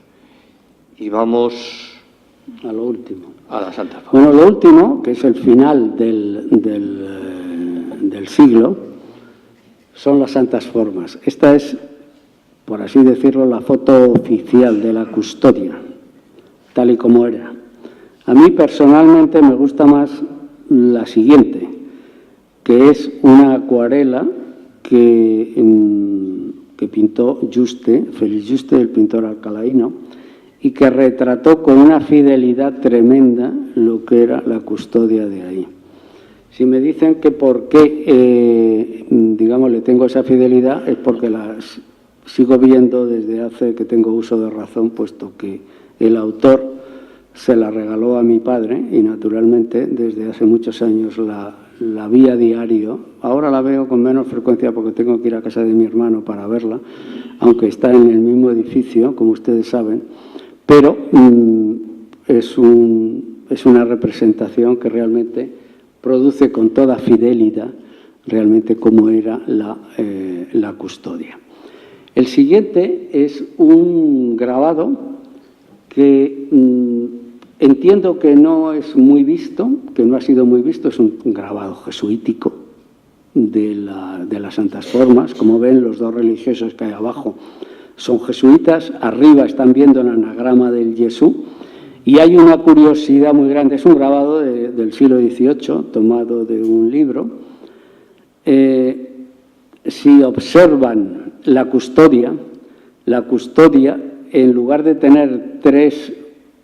Y vamos a lo último. A la Santa Fama. Bueno, lo último, que es el final del siglo, son las Santas Formas. Esta es, por así decirlo, la foto oficial de la custodia, tal y como era. A mí personalmente me gusta más la siguiente, que es una acuarela que pintó Juste, Félix Juste, el pintor alcalaíno, y que retrató con una fidelidad tremenda lo que era la custodia de ahí. Si me dicen que por qué, digamos, le tengo esa fidelidad, es porque las sigo viendo desde hace que tengo uso de razón, puesto que el autor se la regaló a mi padre y, naturalmente, desde hace muchos años la vi a diario. Ahora la veo con menos frecuencia porque tengo que ir a casa de mi hermano para verla, aunque está en el mismo edificio, como ustedes saben, pero es una representación que realmente produce con toda fidelidad realmente cómo era la custodia. El siguiente es un grabado que entiendo que no es muy visto, que no ha sido muy visto, es un grabado jesuítico de las Santas Formas. Como ven, los dos religiosos que hay abajo son jesuitas, arriba están viendo el anagrama del Jesús, y hay una curiosidad muy grande, es un grabado del siglo XVIII, tomado de un libro. Si observan la custodia, en lugar de tener 3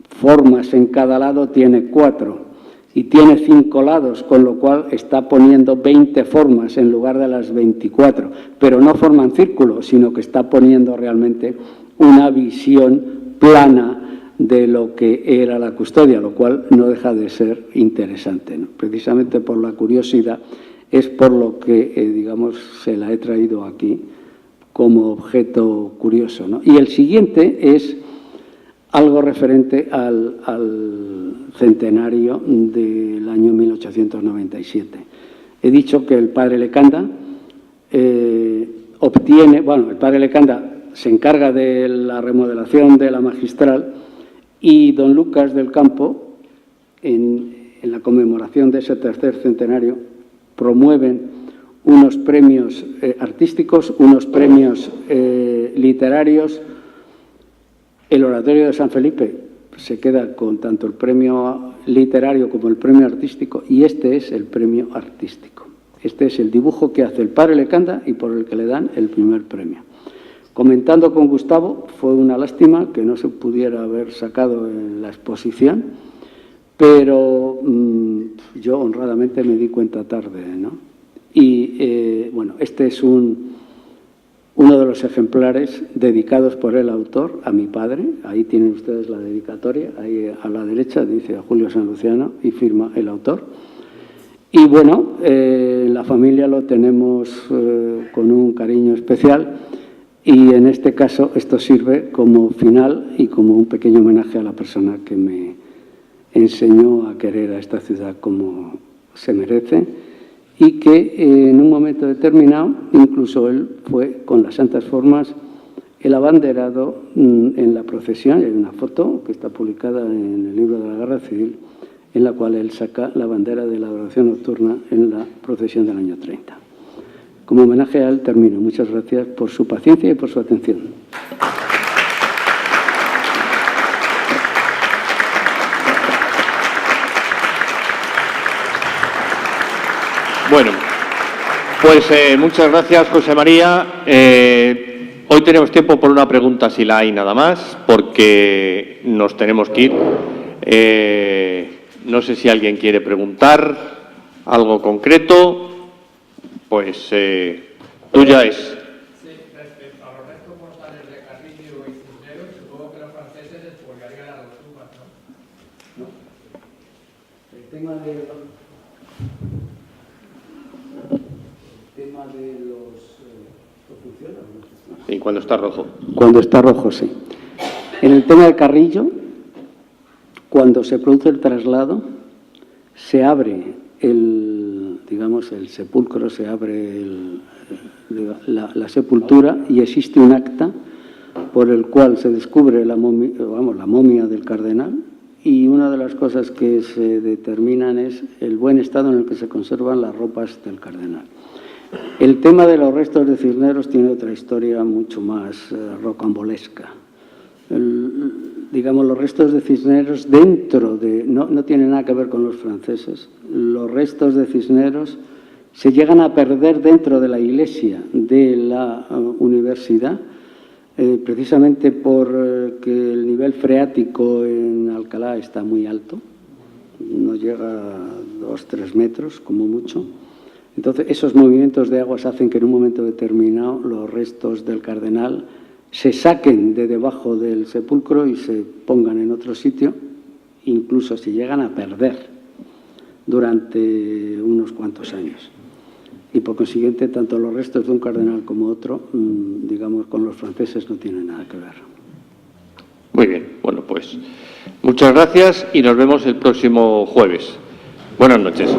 formas en cada lado, tiene 4 y tiene 5 lados, con lo cual está poniendo 20 formas en lugar de las 24, pero no forman círculo, sino que está poniendo realmente una visión plana de lo que era la custodia, lo cual no deja de ser interesante, ¿no? Precisamente por la curiosidad es por lo que, digamos, se la he traído aquí como objeto curioso, ¿no? Y el siguiente es algo referente al centenario del año 1897. He dicho que el padre Lecanda el padre Lecanda se encarga de la remodelación de la magistral Y don Lucas del Campo, en la conmemoración de ese tercer centenario, promueven unos premios artísticos, unos premios literarios. El Oratorio de San Felipe se queda con tanto el premio literario como el premio artístico, y este es el premio artístico. Este es el dibujo que hace el padre Lecanda y por el que le dan el primer premio. Comentando con Gustavo, fue una lástima que no se pudiera haber sacado en la exposición, pero yo honradamente me di cuenta tarde, ¿no? Y bueno, este es uno de los ejemplares dedicados por el autor a mi padre. Ahí tienen ustedes la dedicatoria, ahí a la derecha dice a Julio San Luciano y firma el autor. Y bueno, la familia lo tenemos con un cariño especial, y en este caso esto sirve como final y como un pequeño homenaje a la persona que me enseñó a querer a esta ciudad como se merece, y que en un momento determinado, incluso él fue con las santas formas el abanderado en la procesión. Hay una foto que está publicada en el libro de la Guerra Civil, en la cual él saca la bandera de la adoración nocturna en la procesión del año 30. Como homenaje a él termino. Muchas gracias por su paciencia y por su atención. Bueno, pues muchas gracias, José María. Hoy tenemos tiempo por una pregunta, si la hay, nada más, porque nos tenemos que ir. No sé si alguien quiere preguntar algo concreto. Pues tuya es. Sí, respecto a los restos mortales de Carrillo y Cisneros, supongo que los franceses expulgarían a los tumbas, ¿no? El tema de los... ¿Esto funciona? Sí, cuando está rojo. Cuando está rojo, sí. En el tema de Carrillo, cuando se produce el traslado, se abre digamos, el sepulcro, se abre la sepultura, y existe un acta por el cual se descubre la momia del cardenal, y una de las cosas que se determinan es el buen estado en el que se conservan las ropas del cardenal. El tema de los restos de Cisneros tiene otra historia mucho más rocambolesca. Digamos, los restos de Cisneros no tiene nada que ver con los franceses. Los restos de Cisneros se llegan a perder dentro de la iglesia de la universidad, precisamente porque el nivel freático en Alcalá está muy alto, no llega a 2-3 metros como mucho. Entonces, esos movimientos de aguas hacen que en un momento determinado los restos del cardenal se saquen de debajo del sepulcro y se pongan en otro sitio, incluso se llegan a perder durante unos cuantos años. Y por consiguiente, tanto los restos de un cardenal como otro, digamos, con los franceses no tienen nada que ver. Muy bien, bueno, pues muchas gracias y nos vemos el próximo jueves. Buenas noches.